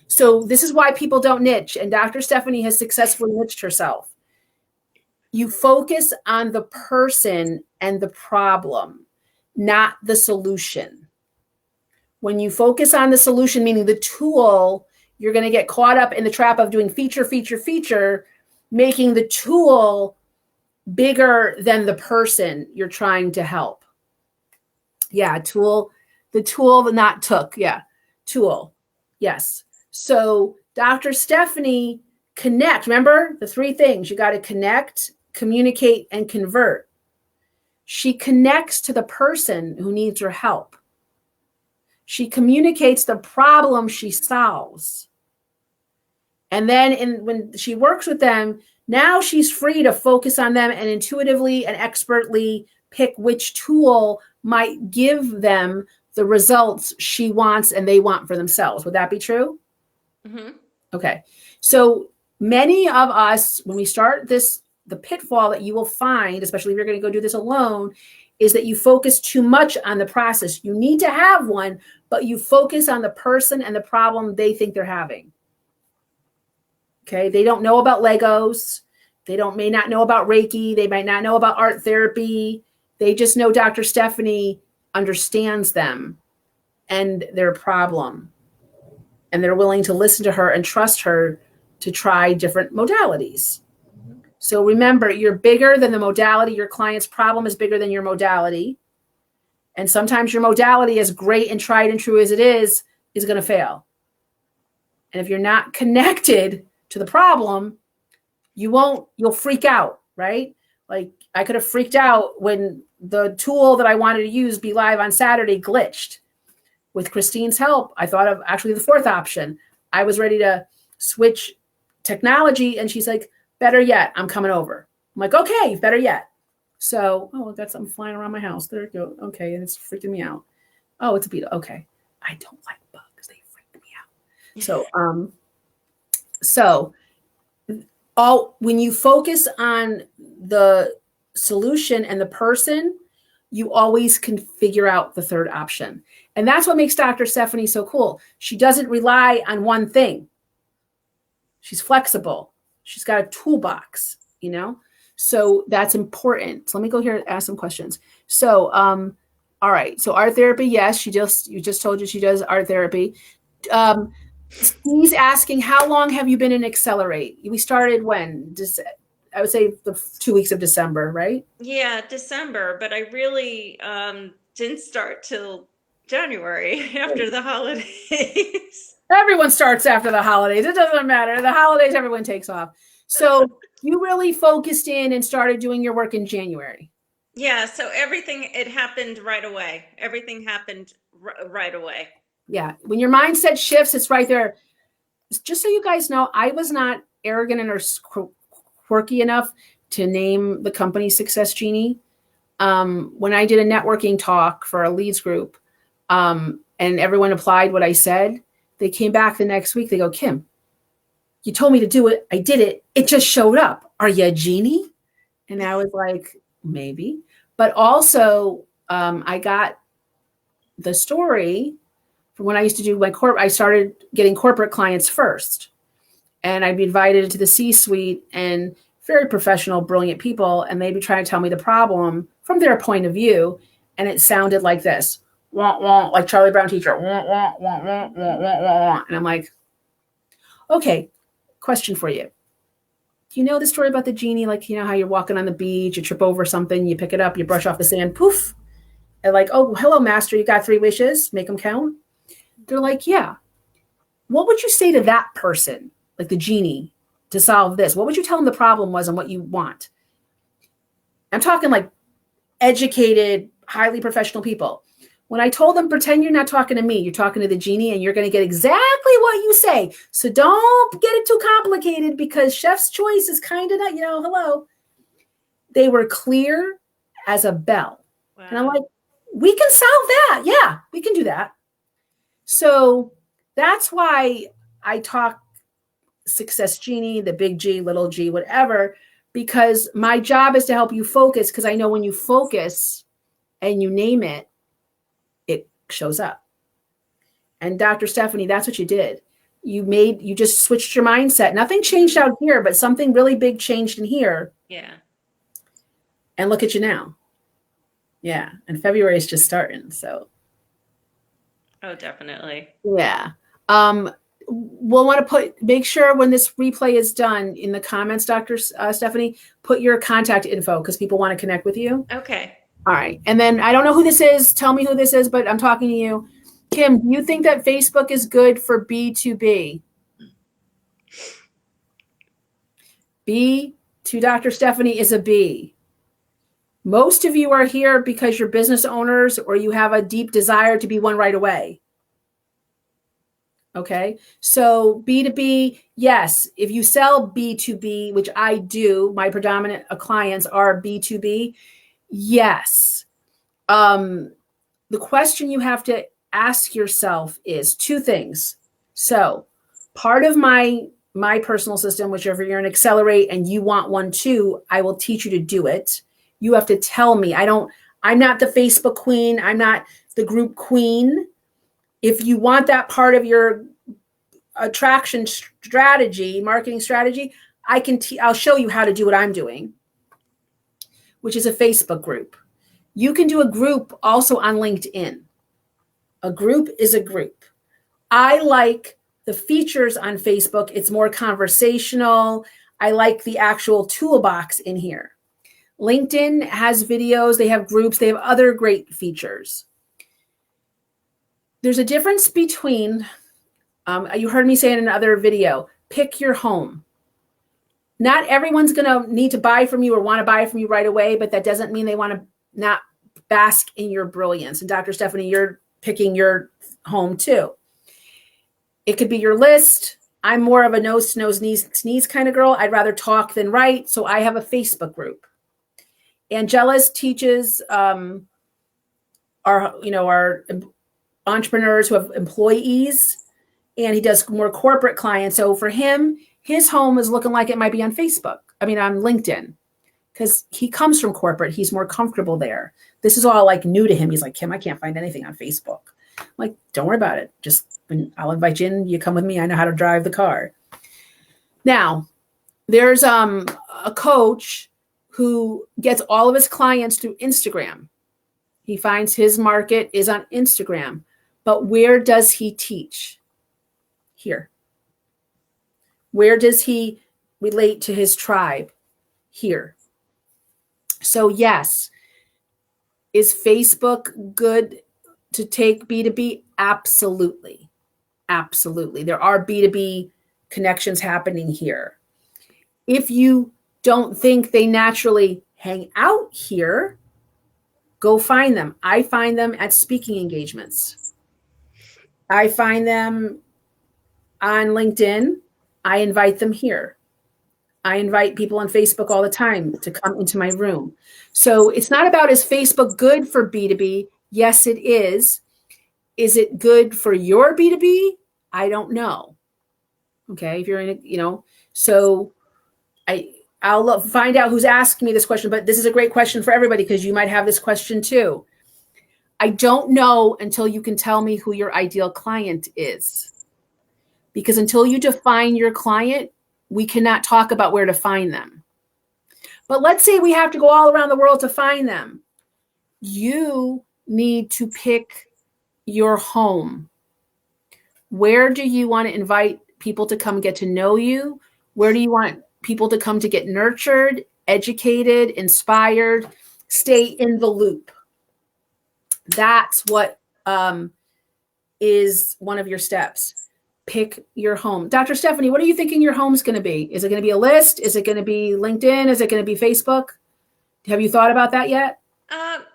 So this is why people don't niche. And Dr. Stephanie has successfully niched herself. You focus on the person and the problem, not the solution. When you focus on the solution, meaning the tool, you're going to get caught up in the trap of doing feature, making the tool bigger than the person you're trying to help. Yeah, tool, not took. Yeah, tool. Yes. So Dr. Stephanie, connect. Remember the three things. You got to connect, communicate, and convert. She connects to the person who needs her help. She communicates the problem she solves. And then when she works with them, now she's free to focus on them and intuitively and expertly pick which tool might give them the results she wants and they want for themselves. Would that be true? Mm-hmm. Okay. So many of us, when we start this, the pitfall that you will find, especially if you're going to go do this alone, is that you focus too much on the process. You need to have one, but you focus on the person and the problem they think they're having. Okay. They don't know about Legos. They may not know about Reiki. They might not know about art therapy. They just know Dr. Stephanie understands them and their problem. And they're willing to listen to her and trust her to try different modalities. So remember, you're bigger than the modality. Your client's problem is bigger than your modality. And sometimes your modality, as great and tried and true as it is going to fail. And if you're not connected to the problem, you'll freak out, right? Like I could have freaked out when the tool that I wanted to use Be Live on Saturday glitched. With Christine's help, I thought of actually the fourth option. I was ready to switch technology and she's like, better yet, I'm coming over. I'm like, okay, better yet. So, I've got something flying around my house. There you go. Okay, and it's freaking me out. Oh, it's a beetle. Okay. I don't like bugs. They freak me out. So, when you focus on the solution and the person, you always can figure out the third option. And that's what makes Dr. Stephanie so cool. She doesn't rely on one thing. She's flexible. She's got a toolbox, So that's important. So let me go here and ask some questions. So, all right. So art therapy, yes, you just told you she does art therapy. He's asking, how long have you been in Accelerate? We started when? I would say the 2 weeks of December, right? Yeah, December, but I really didn't start till January after the holidays. Everyone starts after the holidays. It doesn't matter. The holidays, everyone takes off. So you really focused in and started doing your work in January. Yeah. So it happened right away. Everything happened right away. Yeah. When your mindset shifts, it's right there. Just so you guys know, I was not arrogant or quirky enough to name the company Success Genie. When I did a networking talk for a leads group, and everyone applied what I said, they came back the next week. They go, Kim, you told me to do it. I did it. It just showed up. Are you a genie? And I was like, maybe. But also, I got the story from when I used to do my I started getting corporate clients first. And I'd be invited into the C-suite and very professional, brilliant people, and they'd be trying to tell me the problem from their point of view, and it sounded like this, wah, wah, like Charlie Brown teacher, wah, wah, wah, wah, wah, wah, wah. And I'm like, okay, question for you. Do you know the story about the genie? Like, you know how you're walking on the beach, you trip over something, you pick it up, you brush off the sand, poof. And like, oh, hello, master, you got 3 wishes, make them count. They're like, yeah. What would you say to that person, like the genie, to solve this? What would you tell them the problem was and what you want? I'm talking like educated, highly professional people. When I told them, pretend you're not talking to me, you're talking to the genie, and you're going to get exactly what you say. So don't get it too complicated, because chef's choice is kind of not, hello. They were clear as a bell. Wow. And I'm like, we can solve that. Yeah, we can do that. So that's why I talk Success Genie, the big G, little g, whatever, because my job is to help you focus, because I know when you focus and you name it, it shows up. And Dr. Stephanie, that's what you did. You just switched your mindset. Nothing changed out here, but something really big changed in here. Yeah. And look at you now. Yeah. And February is just starting. So. Oh, definitely. Yeah. We'll want to make sure when this replay is done in the comments, Dr. Stephanie, put your contact info, because people want to connect with you. Okay. All right. And then I don't know who this is. Tell me who this is, but I'm talking to you. Kim, do you think that Facebook is good for B2B? B to Dr. Stephanie is a B. Most of you are here because you're business owners or you have a deep desire to be one right away. Okay, so B2B, yes. If you sell B2B, which I do, my predominant clients are B2B, yes. The question you have to ask yourself is 2 things. So part of my personal system, whichever you're in Accelerate and you want one too, I will teach you to do it. You have to tell me. I'm not the Facebook queen. I'm not the group queen. If you want that part of your attraction strategy, marketing strategy, I'll show you how to do what I'm doing, which is a Facebook group. You can do a group also on LinkedIn. A group is a group. I like the features on Facebook. It's more conversational. I like the actual toolbox in here. LinkedIn has videos, they have groups, they have other great features. There's a difference between, you heard me say in another video, pick your home. Not everyone's going to need to buy from you or want to buy from you right away, but that doesn't mean they want to not bask in your brilliance. And Dr. Stephanie, you're picking your home too. It could be your list. I'm more of a nose to nose, knees to knees kind of girl. I'd rather talk than write. So I have a Facebook group. Angela's teaches our entrepreneurs who have employees, and he does more corporate clients. So for him, his home is looking like it might be on LinkedIn, because he comes from corporate. He's more comfortable there. This is all like new to him. He's like, Kim, I can't find anything on Facebook. I'm like, don't worry about it. I'll invite you in. You come with me. I know how to drive the car. Now, there's a coach who gets all of his clients through Instagram. He finds his market is on Instagram. But where does he teach? Here. Where does he relate to his tribe? Here. So yes, is Facebook good to take B2B? Absolutely. Absolutely. There are B2B connections happening here. If you don't think they naturally hang out here, go find them. I find them at speaking engagements. I find them on LinkedIn. I invite them here. I invite people on Facebook all the time to come into my room. So it's not about, is Facebook good for B2B? Yes, it is. Is it good for your B2B? I don't know. Okay. If you're in so I I'll find out who's asking me this question, but this is a great question for everybody because you might have this question too. I don't know until you can tell me who your ideal client is. Because until you define your client, we cannot talk about where to find them. But let's say we have to go all around the world to find them. You need to pick your home. Where do you want to invite people to come get to know you? Where do you want people to come to get nurtured, educated, inspired, stay in the loop? That's what is one of your steps. Pick your home. Dr. Stephanie, what are you thinking your home's going to be? Is it going to be a list? Is it going to be LinkedIn? Is it going to be Facebook? Have you thought about that yet?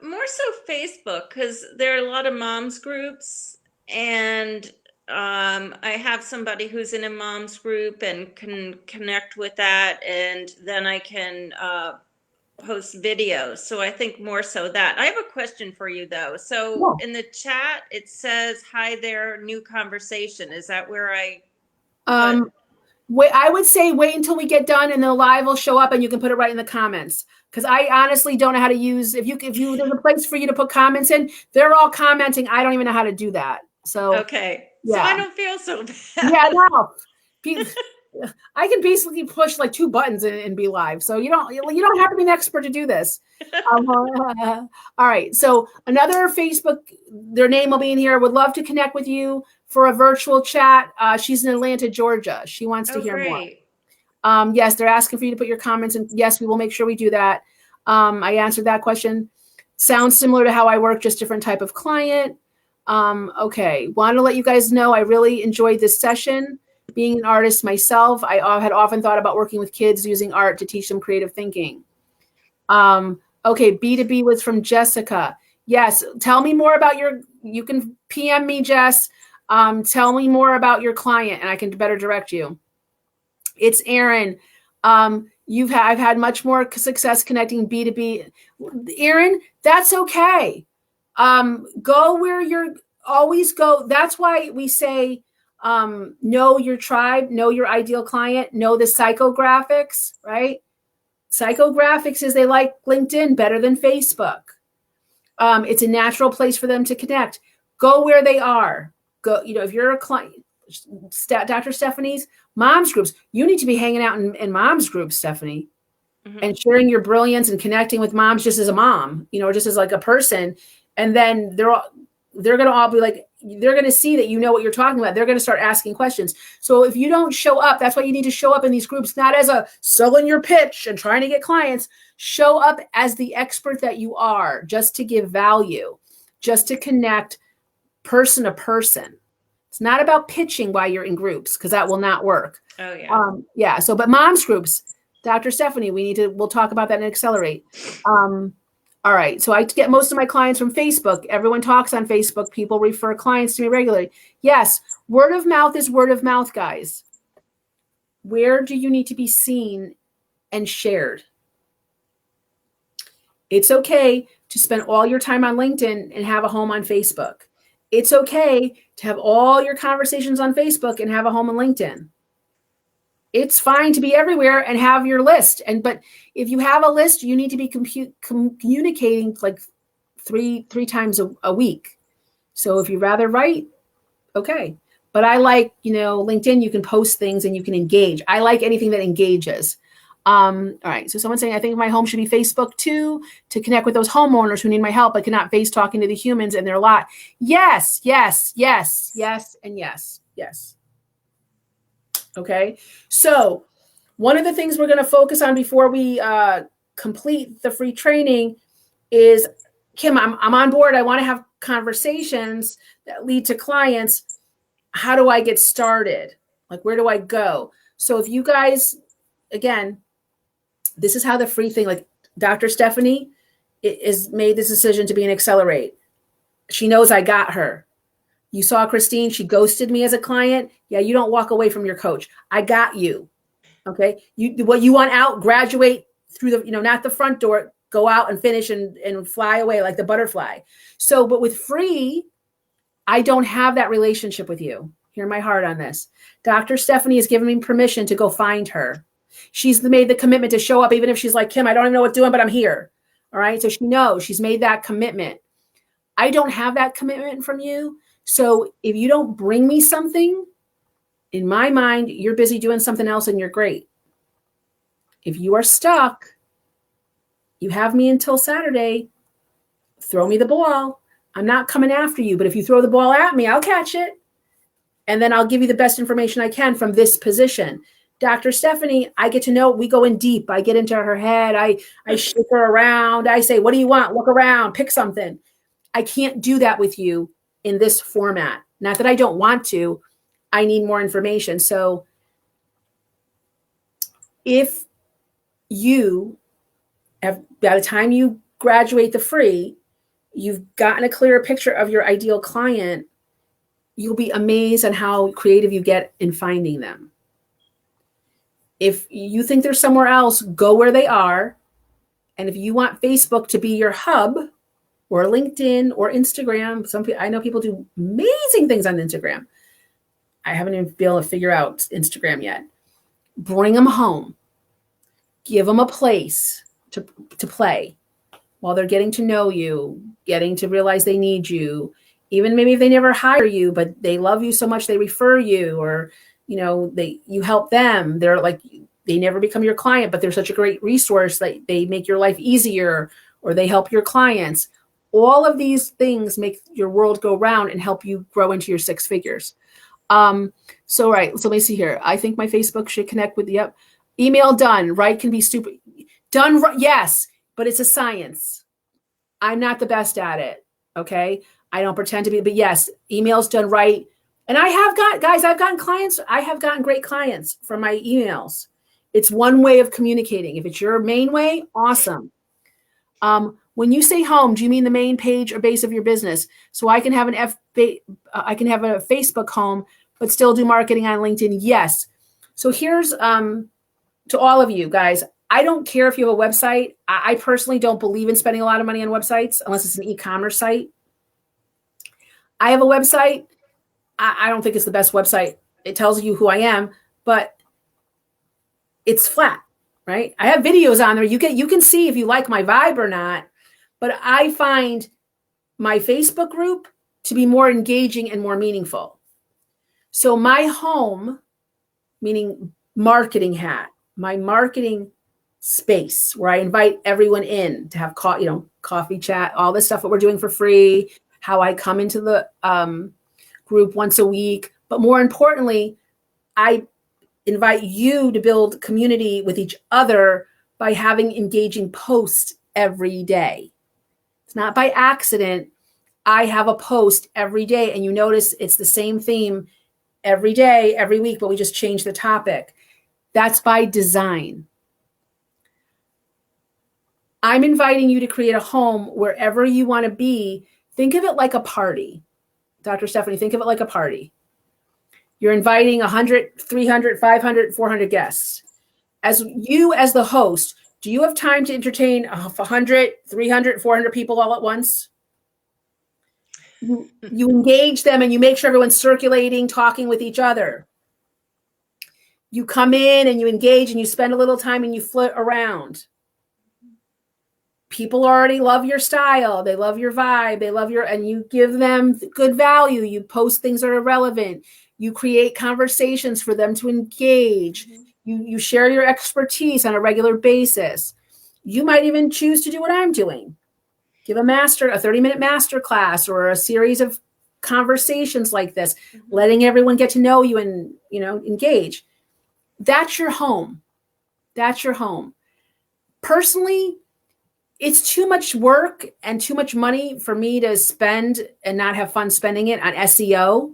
More so Facebook, because there are a lot of moms groups, and I have somebody who's in a moms group and can connect with that, and then I can post videos. So I think more so that. I have a question for you though. So in the chat, it says, "Hi there, new conversation." Is that where I wait, I would say wait until we get done and the live will show up and you can put it right in the comments. Because I honestly don't know how to use, if you there's a place for you to put comments in, they're all commenting. I don't even know how to do that. So okay. Yeah. So I don't feel so bad. Yeah, no. I can basically push like 2 buttons and be live. So you don't have to be an expert to do this. All right. So another Facebook, their name will be in here. Would love to connect with you for a virtual chat. She's in Atlanta, Georgia. She wants to hear more. Yes, they're asking for you to put your comments in. Yes, we will make sure we do that. I answered that question. Sounds similar to how I work, just different type of client. Okay. Want to let you guys know I really enjoyed this session. Being an artist myself, I had often thought about working with kids using art to teach them creative thinking. Okay, B2B was from Jessica. Yes, tell me more about you can PM me, Jess. Tell me more about your client and I can better direct you. It's Aaron. I've had much more success connecting B2B. Aaron, that's okay. Go where you're always go. That's why we say, know your tribe, know your ideal client, know the psychographics, right? Psychographics is they like LinkedIn better than Facebook. It's a natural place for them to connect. Go where they are. Go, if you're a client, Dr. Stephanie's moms groups, you need to be hanging out in moms groups, Stephanie, and sharing your brilliance and connecting with moms just as a mom, just as like a person. And then they're going to all be like, they're going to see that you know what you're talking about. They're going to start asking questions. So if you don't show up, that's why you need to show up in these groups, not as a selling your pitch and trying to get clients. Show up as the expert that you are, just to give value, just to connect person to person. It's not about pitching while you're in groups because that will not work. Oh yeah. Yeah. So, but moms groups, Dr. Stephanie, we'll talk about that and accelerate. All right. So I get most of my clients from Facebook. Everyone talks on Facebook. People refer clients to me regularly. Yes. Word of mouth is word of mouth, guys. Where do you need to be seen and shared? It's okay to spend all your time on LinkedIn and have a home on Facebook. It's okay to have all your conversations on Facebook and have a home on LinkedIn. It's fine to be everywhere and have your list. But if you have a list, you need to be communicating like three times a week. So if you rather write, okay. But I like, LinkedIn, you can post things and you can engage. I like anything that engages. All right. So someone's saying, I think my home should be Facebook too, to connect with those homeowners who need my help, but cannot face talking to the humans in their lot. Yes, yes, yes, yes, and yes, yes. Okay. So one of the things we're going to focus on before we complete the free training is, Kim, I'm on board. I want to have conversations that lead to clients. How do I get started? Like, where do I go? So if you guys, again, this is how the free thing, like Dr. Stephanie is made this decision to be an accelerate. She knows I got her. You saw Christine, she ghosted me as a client. Yeah, you don't walk away from your coach. I got you. Okay. What you want out, graduate through the, not the front door, go out and finish and fly away like the butterfly. So, but with free, I don't have that relationship with you. Hear my heart on this. Dr. Stephanie has given me permission to go find her. She's made the commitment to show up, even if she's like, Kim, I don't even know what to do, but I'm here. All right. So she knows she's made that commitment. I don't have that commitment from you. So if you don't bring me something, in my mind, you're busy doing something else and you're great. If you are stuck, you have me until Saturday. Throw me the ball. I'm not coming after you, but if you throw the ball at me, I'll catch it. And then I'll give you the best information I can from this position. Dr. Stephanie, I get to know, we go in deep. I get into her head. I shake her around. I say, what do you want? Look around, pick something. I can't do that with you in this format. Not that I don't want to. I need more information. So if you have, by the time you graduate the free, you've gotten a clearer picture of your ideal client, you'll be amazed at how creative you get in finding them. If you think there's somewhere else, go where they are. And if you want Facebook to be your hub, or LinkedIn or Instagram, I know people do amazing things on Instagram. I haven't even been able to figure out Instagram yet. Bring them home. Give them a place to play while they're getting to know you, getting to realize they need you. Even maybe if they never hire you, but they love you so much they refer you, or you help them. They're like, they never become your client, but they're such a great resource that they make your life easier, or they help your clients. All of these things make your world go round and help you grow into your six figures. So let me see here. I think my Facebook should connect with, yep. Email done, right? Can be super done. Yes, but it's a science. I'm not the best at it. Okay. I don't pretend to be, but yes, emails done right. And I've gotten clients. I have gotten great clients from my emails. It's one way of communicating. If it's your main way, awesome. When you say home, do you mean the main page or base of your business? So I can have I can have a Facebook home, but still do marketing on LinkedIn. Yes. So here's to all of you guys. I don't care if you have a website. I personally don't believe in spending a lot of money on websites unless it's an e-commerce site. I have a website. I don't think it's the best website. It tells you who I am, but it's flat, right? I have videos on there. You can see if you like my vibe or not, but I find my Facebook group to be more engaging and more meaningful. So my home, meaning marketing hat, my marketing space where I invite everyone in to have coffee chat, all this stuff that we're doing for free, how I come into the group once a week. But more importantly, I invite you to build community with each other by having engaging posts every day. It's not by accident. I have a post every day, and you notice it's the same theme every day, every week, but we just change the topic. That's by design. I'm inviting you to create a home wherever you want to be. Think of it like a party. Dr. Stephanie, think of it like a party. You're inviting 100, 300, 500, 400 guests. As the host, do you have time to entertain 100, 300, 400 people all at once? You engage them and you make sure everyone's circulating, talking with each other. You come in and you engage and you spend a little time and you flit around. People already love your style. They love your vibe. And you give them good value. You post things that are relevant. You create conversations for them to engage. Mm-hmm. You share your expertise on a regular basis. You might even choose to do what I'm doing. Give a 30-minute master class or a series of conversations like this, mm-hmm. letting everyone get to know you and, engage. That's your home. That's your home. Personally, it's too much work and too much money for me to spend and not have fun spending it on SEO.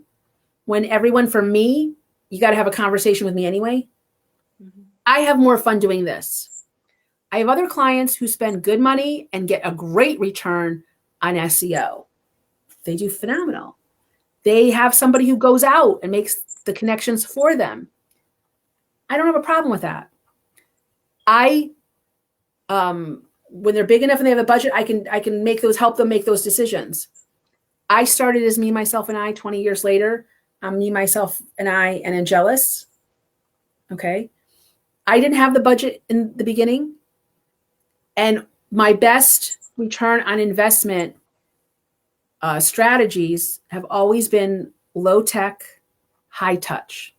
When everyone, for me, you got to have a conversation with me anyway. Mm-hmm. I have more fun doing this. I have other clients who spend good money and get a great return on SEO. They do phenomenal. They have somebody who goes out and makes the connections for them. I don't have a problem with that. When they're big enough and they have a budget, I can help them make those decisions. I started as me, myself, and I. 20 years later, I'm me, myself, and I, and Angelus. Okay. I didn't have the budget in the beginning, and my best return on investment strategies have always been low tech, high touch.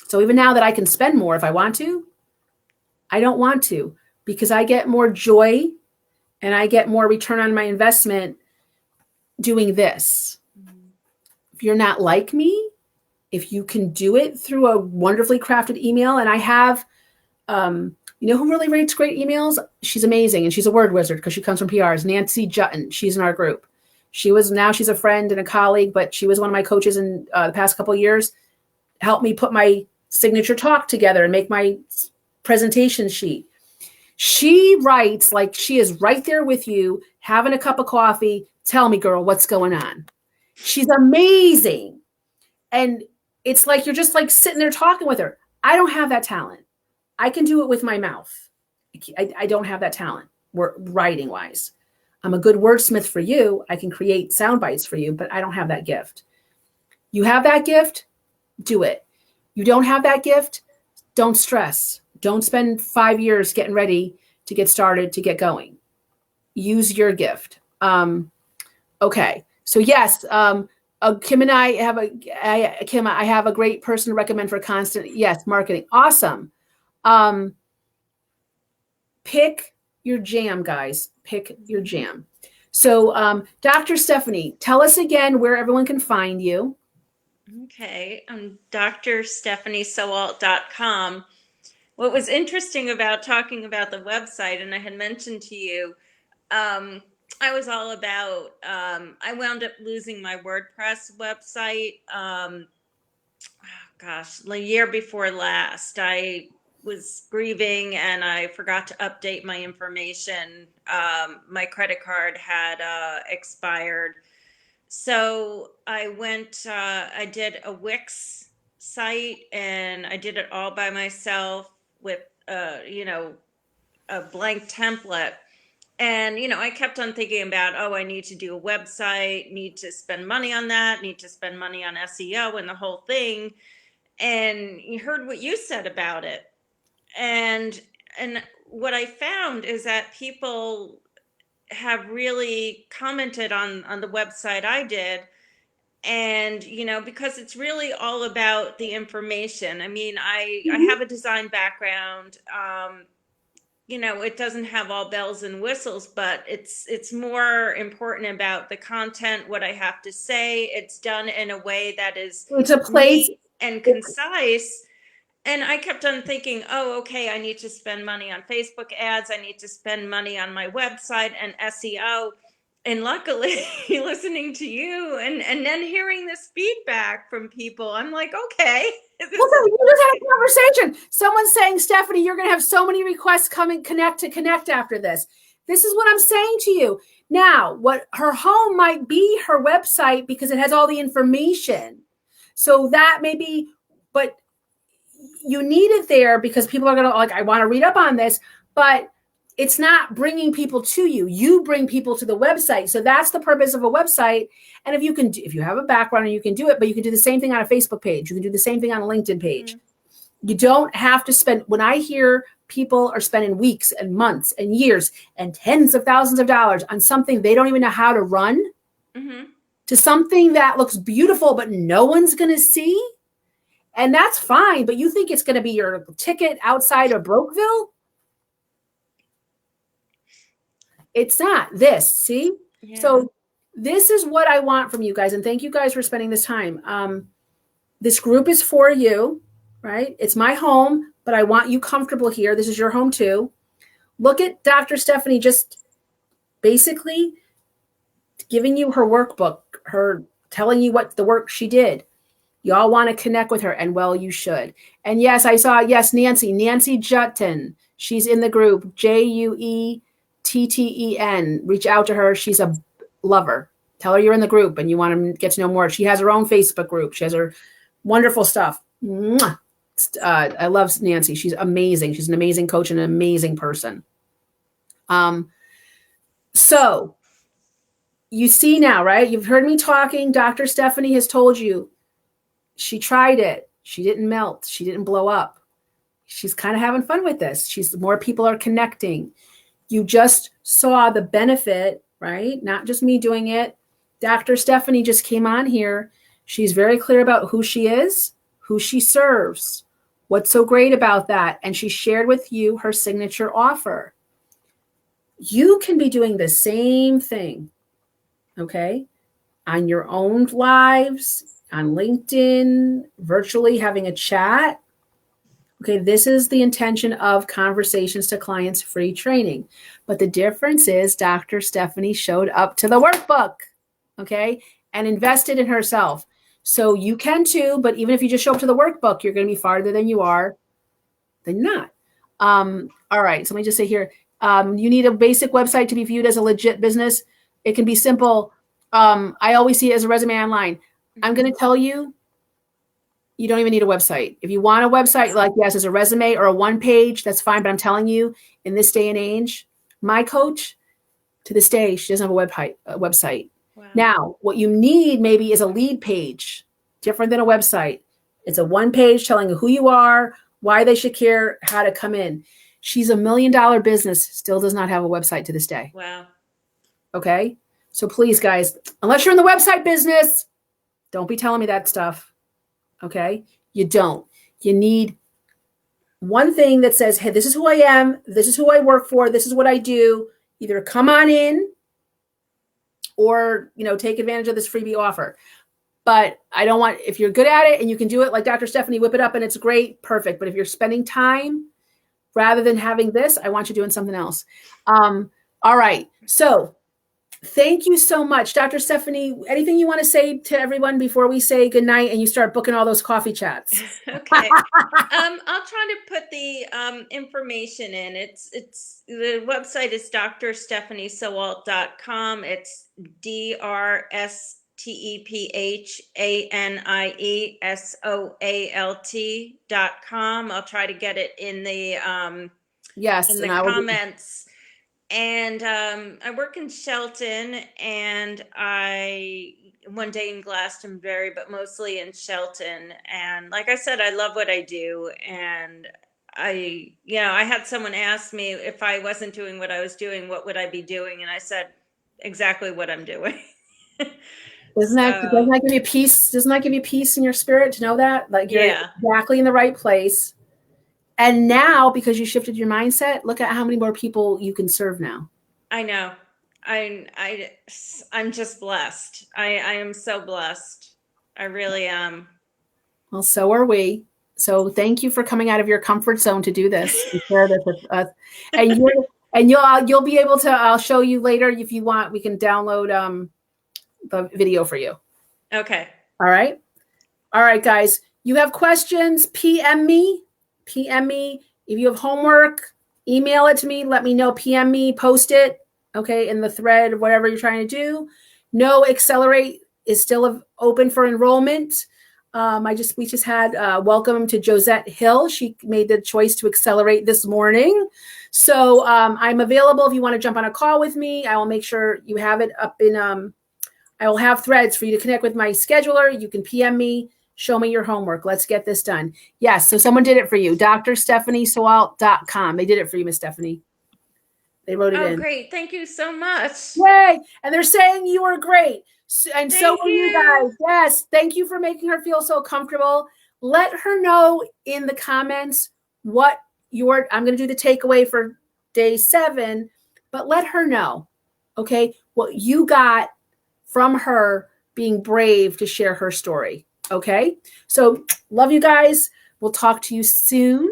So even now that I can spend more if I want to, I don't want to, because I get more joy and I get more return on my investment doing this. If you're not like me, if you can do it through a wonderfully crafted email, and I have, you know who really writes great emails? She's amazing, and she's a word wizard because she comes from PRs. Nancy Jutton. She's in our group. She's a friend and a colleague, but she was one of my coaches in the past couple of years. Helped me put my signature talk together and make my presentation sheet. She writes like she is right there with you, having a cup of coffee. Tell me, girl, what's going on? She's amazing. And it's like you're just like sitting there talking with her. I don't have that talent. I can do it with my mouth. I don't have that talent, writing wise. I'm a good wordsmith for you. I can create sound bites for you, but I don't have that gift. You have that gift, do it. You don't have that gift, don't stress. Don't spend 5 years getting ready to get started, to get going. Use your gift. Okay. So yes, Kim and I have I have a great person to recommend for constant, yes, marketing. Awesome. Pick your jam, guys. Pick your jam. So, Dr. Stephanie, tell us again where everyone can find you. Okay, drstephaniesoalt.com. What was interesting about talking about the website, and I had mentioned to you, I was all about, I wound up losing my WordPress website. The year before last, I was grieving and I forgot to update my information. My credit card had expired. So I did a Wix site, and I did it all by myself with, a blank template. And, I kept on thinking about, I need to do a website, need to spend money on that, need to spend money on SEO and the whole thing. And you heard what you said about it. And what I found is that people have really commented on the website I did. And, because it's really all about the information. I mean, I have a design background. It doesn't have all bells and whistles, but it's more important about the content, what I have to say. It's done in a way that is It's a place neat and concise. And I kept on thinking, okay, I need to spend money on Facebook ads. I need to spend money on my website and SEO. And luckily, listening to you and then hearing this feedback from people, I'm like, okay. You just had a conversation. Someone's saying, Stephanie, you're going to have so many requests coming connect after this. This is what I'm saying to you. Now, what her home might be her website because it has all the information. So that may be, but you need it there because people are going to I want to read up on this, but it's not bringing people to you. You bring people to the website. So that's the purpose of a website. And if you have a background and you can do it, but you can do the same thing on a Facebook page. You can do the same thing on a LinkedIn page. You don't have to spend, when I hear people are spending weeks and months and years and tens of thousands of dollars on something they don't even know how to run, to something that looks beautiful, but no one's going to see. And that's fine. But you think it's going to be your ticket outside of Brokeville? It's not this, see? Yeah. So this is what I want from you guys. And thank you guys for spending this time. This group is for you, right? It's my home, but I want you comfortable here. This is your home too. Look at Dr. Stephanie just basically giving you her workbook, her telling you what the work she did. Y'all want to connect with her, and well, you should. And yes, I saw, Nancy Jutton. She's in the group, JUETTEN. Reach out to her. She's a lover. Tell her you're in the group and you want to get to know more. She has her own Facebook group. She has her wonderful stuff. I love Nancy. She's amazing. She's an amazing coach and an amazing person. So you see now, right? You've heard me talking. Dr. Stephanie has told you she tried it. She didn't melt. She didn't blow up. She's kind of having fun with this. More people are connecting. You just saw the benefit, right? Not just me doing it. Dr. Stephanie just came on here. She's very clear about who she is, who she serves, what's so great about that. And she shared with you her signature offer. You can be doing the same thing, okay? On your own lives, on LinkedIn, virtually having a chat. Okay, this is the intention of Conversations to Clients free training. But the difference is Dr. Stephanie showed up to the workbook, okay, and invested in herself. So you can too, but even if you just show up to the workbook, you're going to be farther than you are than not. All right, so let me just say here, you need a basic website to be viewed as a legit business. It can be simple. I always see it as a resume online. I'm going to tell you, you don't even need a website. If you want a website, like yes, as a resume or a one page, that's fine. But I'm telling you, in this day and age, my coach, to this day, she doesn't have a website. Wow. Now, what you need maybe is a lead page, different than a website. It's a one page telling who you are, why they should care, how to come in. She's $1 million business, still does not have a website to this day. Wow. Okay. So please, guys, unless you're in the website business, don't be telling me that stuff. Okay. You don't. You need one thing that says, hey, this is who I am. This is who I work for. This is what I do. Either come on in or, take advantage of this freebie offer. But I don't want, if you're good at it and you can do it like Dr. Stephanie, whip it up and it's great, perfect. But if you're spending time rather than having this, I want you doing something else. All right. So thank you so much. Dr. Stephanie, anything you want to say to everyone before we say goodnight and you start booking all those coffee chats? Okay. I'll try to put the information in. It's the website is drstephaniesoalt.com. It's drstephaniesoalt.com. I'll try to get it in the comments. And I work in Shelton, and one day in Glastonbury, but mostly in Shelton. And like I said, I love what I do. And I had someone ask me if I wasn't doing what I was doing, what would I be doing? And I said, exactly what I'm doing. Doesn't that give you peace? Doesn't that give you peace in your spirit to know that? Like you're exactly in the right place. And now, because you shifted your mindset, look at how many more people you can serve now. I know. I'm just blessed. I am so blessed. I really am. Well, so are we. So thank you for coming out of your comfort zone to do this and share this with us. And you'll be able to. I'll show you later if you want. We can download the video for you. Okay. All right, guys. You have questions? PM me. If you have homework, email it to me. Let me know. PM me. Post it. Okay, in the thread, whatever you're trying to do. No, Accelerate is still open for enrollment. We just had welcome to Josette Hill. She made the choice to Accelerate this morning. So I'm available if you want to jump on a call with me. I will make sure you have it up in. I will have threads for you to connect with my scheduler. You can PM me. Show me your homework. Let's get this done. Yes, so someone did it for you. drstephaniesoalt.com. They did it for you, Miss Stephanie. They wrote it in. Oh, great. Thank you so much. Yay. And they're saying you are great. And so are you guys. Yes. Thank you for making her feel so comfortable. Let her know in the comments what I'm going to do the takeaway for day 7, but let her know, okay, what you got from her being brave to share her story. Okay, so love you guys. We'll talk to you soon.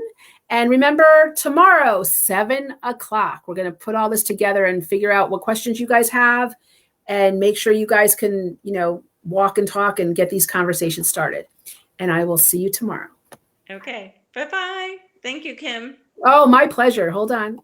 And remember, tomorrow, 7:00, we're going to put all this together and figure out what questions you guys have and make sure you guys can, walk and talk and get these conversations started. And I will see you tomorrow. Okay. Bye-bye. Thank you, Kim. Oh, my pleasure. Hold on.